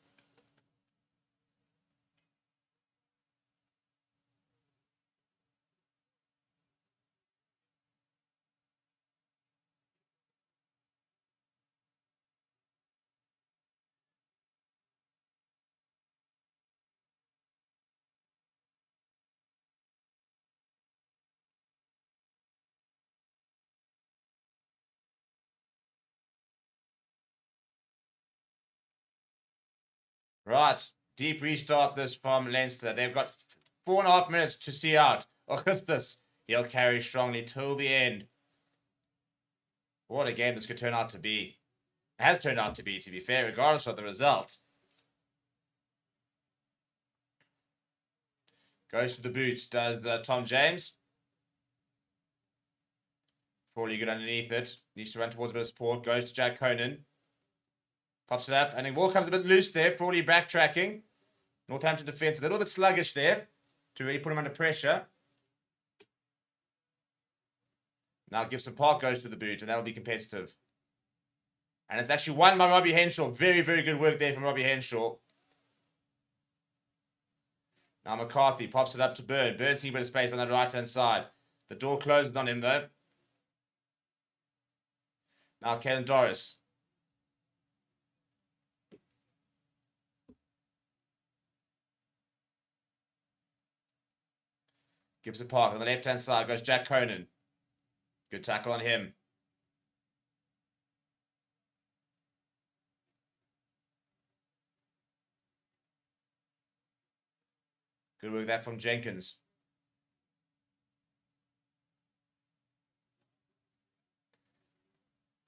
Right. Deep restart this from Leinster. They've got 4.5 minutes to see out. Augustus. He'll carry strongly till the end. What a game this could turn out to be. It has turned out to be fair, regardless of the result. Goes to the boots, does Tom James. Probably good underneath it. Needs to run towards a bit of support. Goes to Jack Conan. Pops it up. And then ball comes a bit loose there. Frawley backtracking. Northampton defence a little bit sluggish there to really put him under pressure. Now Gibson Park goes to the boot, and that'll be competitive. And it's actually won by Robbie Henshaw. Very, very good work there from Robbie Henshaw. Now McCarthy pops it up to Byrne. Byrne seeing a bit of space on the right-hand side. The door closes on him, though. Now Kellen Doris. Gibson Park on the left-hand side goes Jack Conan. Good tackle on him. Good work there from Jenkins.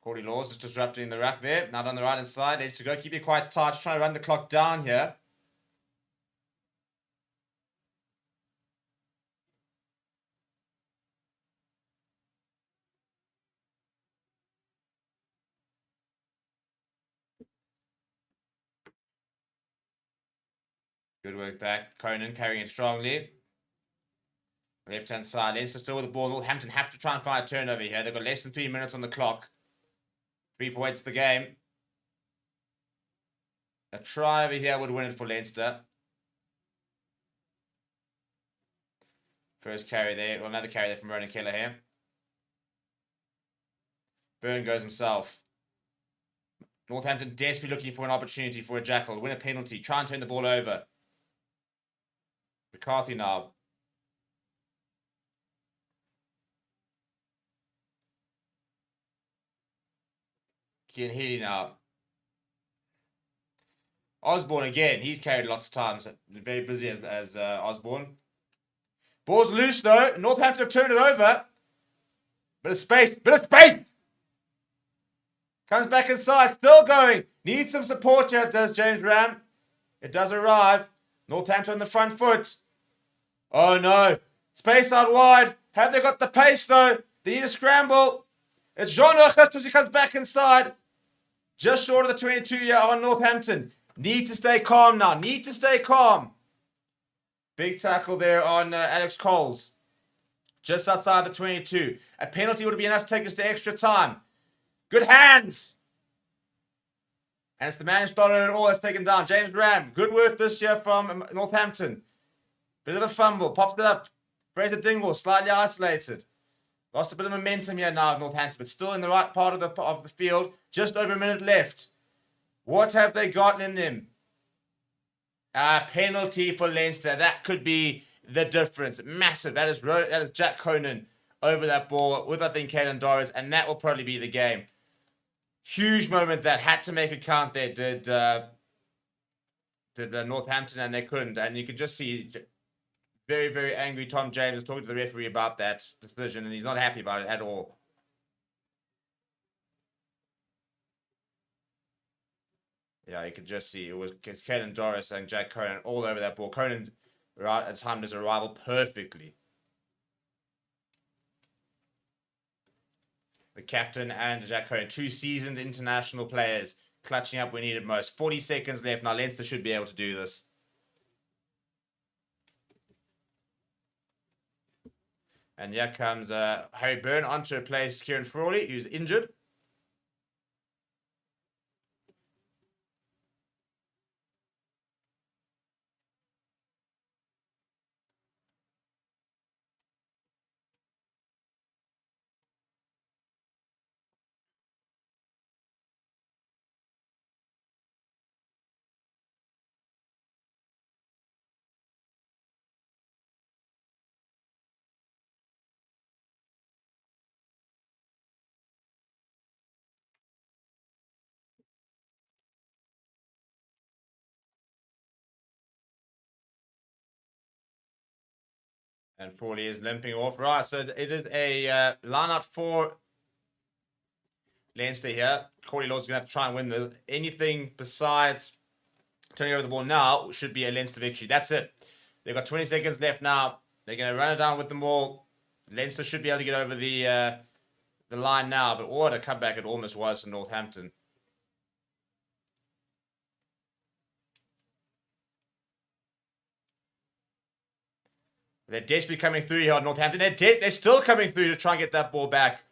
Corey Laws just disrupting the ruck there. Now on the right-hand side. Needs to go. Keep it quite tight. Trying to run the clock down here. Good work back. Conan carrying it strongly. Left-hand side. Leinster still with the ball. Northampton have to try and find a turnover here. They've got less than 3 minutes on the clock. 3 points the game. A try over here would win it for Leinster. First carry there. Well, another carry there from Ronan Keller here. Byrne goes himself. Northampton desperately looking for an opportunity for a jackal. Win a penalty. Try and turn the ball over. McCarthy now. Kian Healy now. Osborne again. He's carried lots of times. Very busy as Osborne. Ball's loose though. Northampton have turned it over. Bit of space. Bit of space. Comes back inside. Still going. Needs some support here, does James Ram. It does arrive. Northampton on the front foot. Oh no. Space out wide. Have they got the pace though? They need a scramble. It's Jean Augustus who comes back inside. Just short of the 22-year on Northampton. Need to stay calm now. Need to stay calm. Big tackle there on Alex Coles. Just outside the 22. A penalty would be enough to take us to extra time. Good hands. And it's the managed dollar and all that's taken down. James Ram. Good work this year from Northampton. Bit of a fumble. Popped it up. Fraser Dingwall slightly isolated. Lost a bit of momentum here now at Northampton, but still in the right part of the field. Just over a minute left. What have they got in them? A penalty for Leinster. That could be the difference. Massive. That is Jack Conan over that ball with, I think, Caelan Doris, and that will probably be the game. Huge moment that had to make a count there. Did Northampton, and they couldn't. And you could just see very, very angry Tom James is talking to the referee about that decision, and he's not happy about it at all. Yeah, you could just see it was Caelan Doris and Jack Conan all over that ball. Conan timed his arrival perfectly. The captain and Jack Conan, 2 seasoned international players, clutching up when needed most. 40 seconds left. Now Leinster should be able to do this. And here comes Harry Byrne on to replace Kieran Frawley, who's injured. And Frawley is limping off. Right, so it is a line out for Leinster here. Corey Lord's going to have to try and win this. Anything besides turning over the ball now should be a Leinster victory. That's it. They've got 20 seconds left now. They're going to run it down with the ball. Leinster should be able to get over the line now, but what a comeback it almost was for Northampton. They're desperately coming through here on Northampton. They're still coming through to try and get that ball back.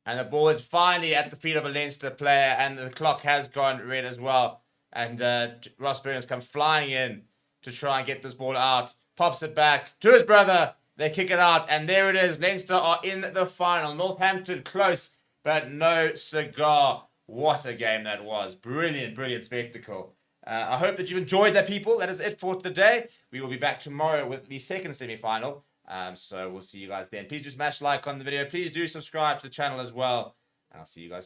And the ball is finally at the feet of a Leinster player, and the clock has gone red as well. And Ross Burns comes flying in to try and get this ball out. Pops it back to his brother. They kick it out, and there it is. Leinster are in the final. Northampton close, but no cigar. What a game that was. Brilliant, brilliant spectacle. I hope that you enjoyed that, people. That is it for today. We will be back tomorrow with the second semi-final. So we'll see you guys then. Please do smash like on the video. Please do subscribe to the channel as well. And I'll see you guys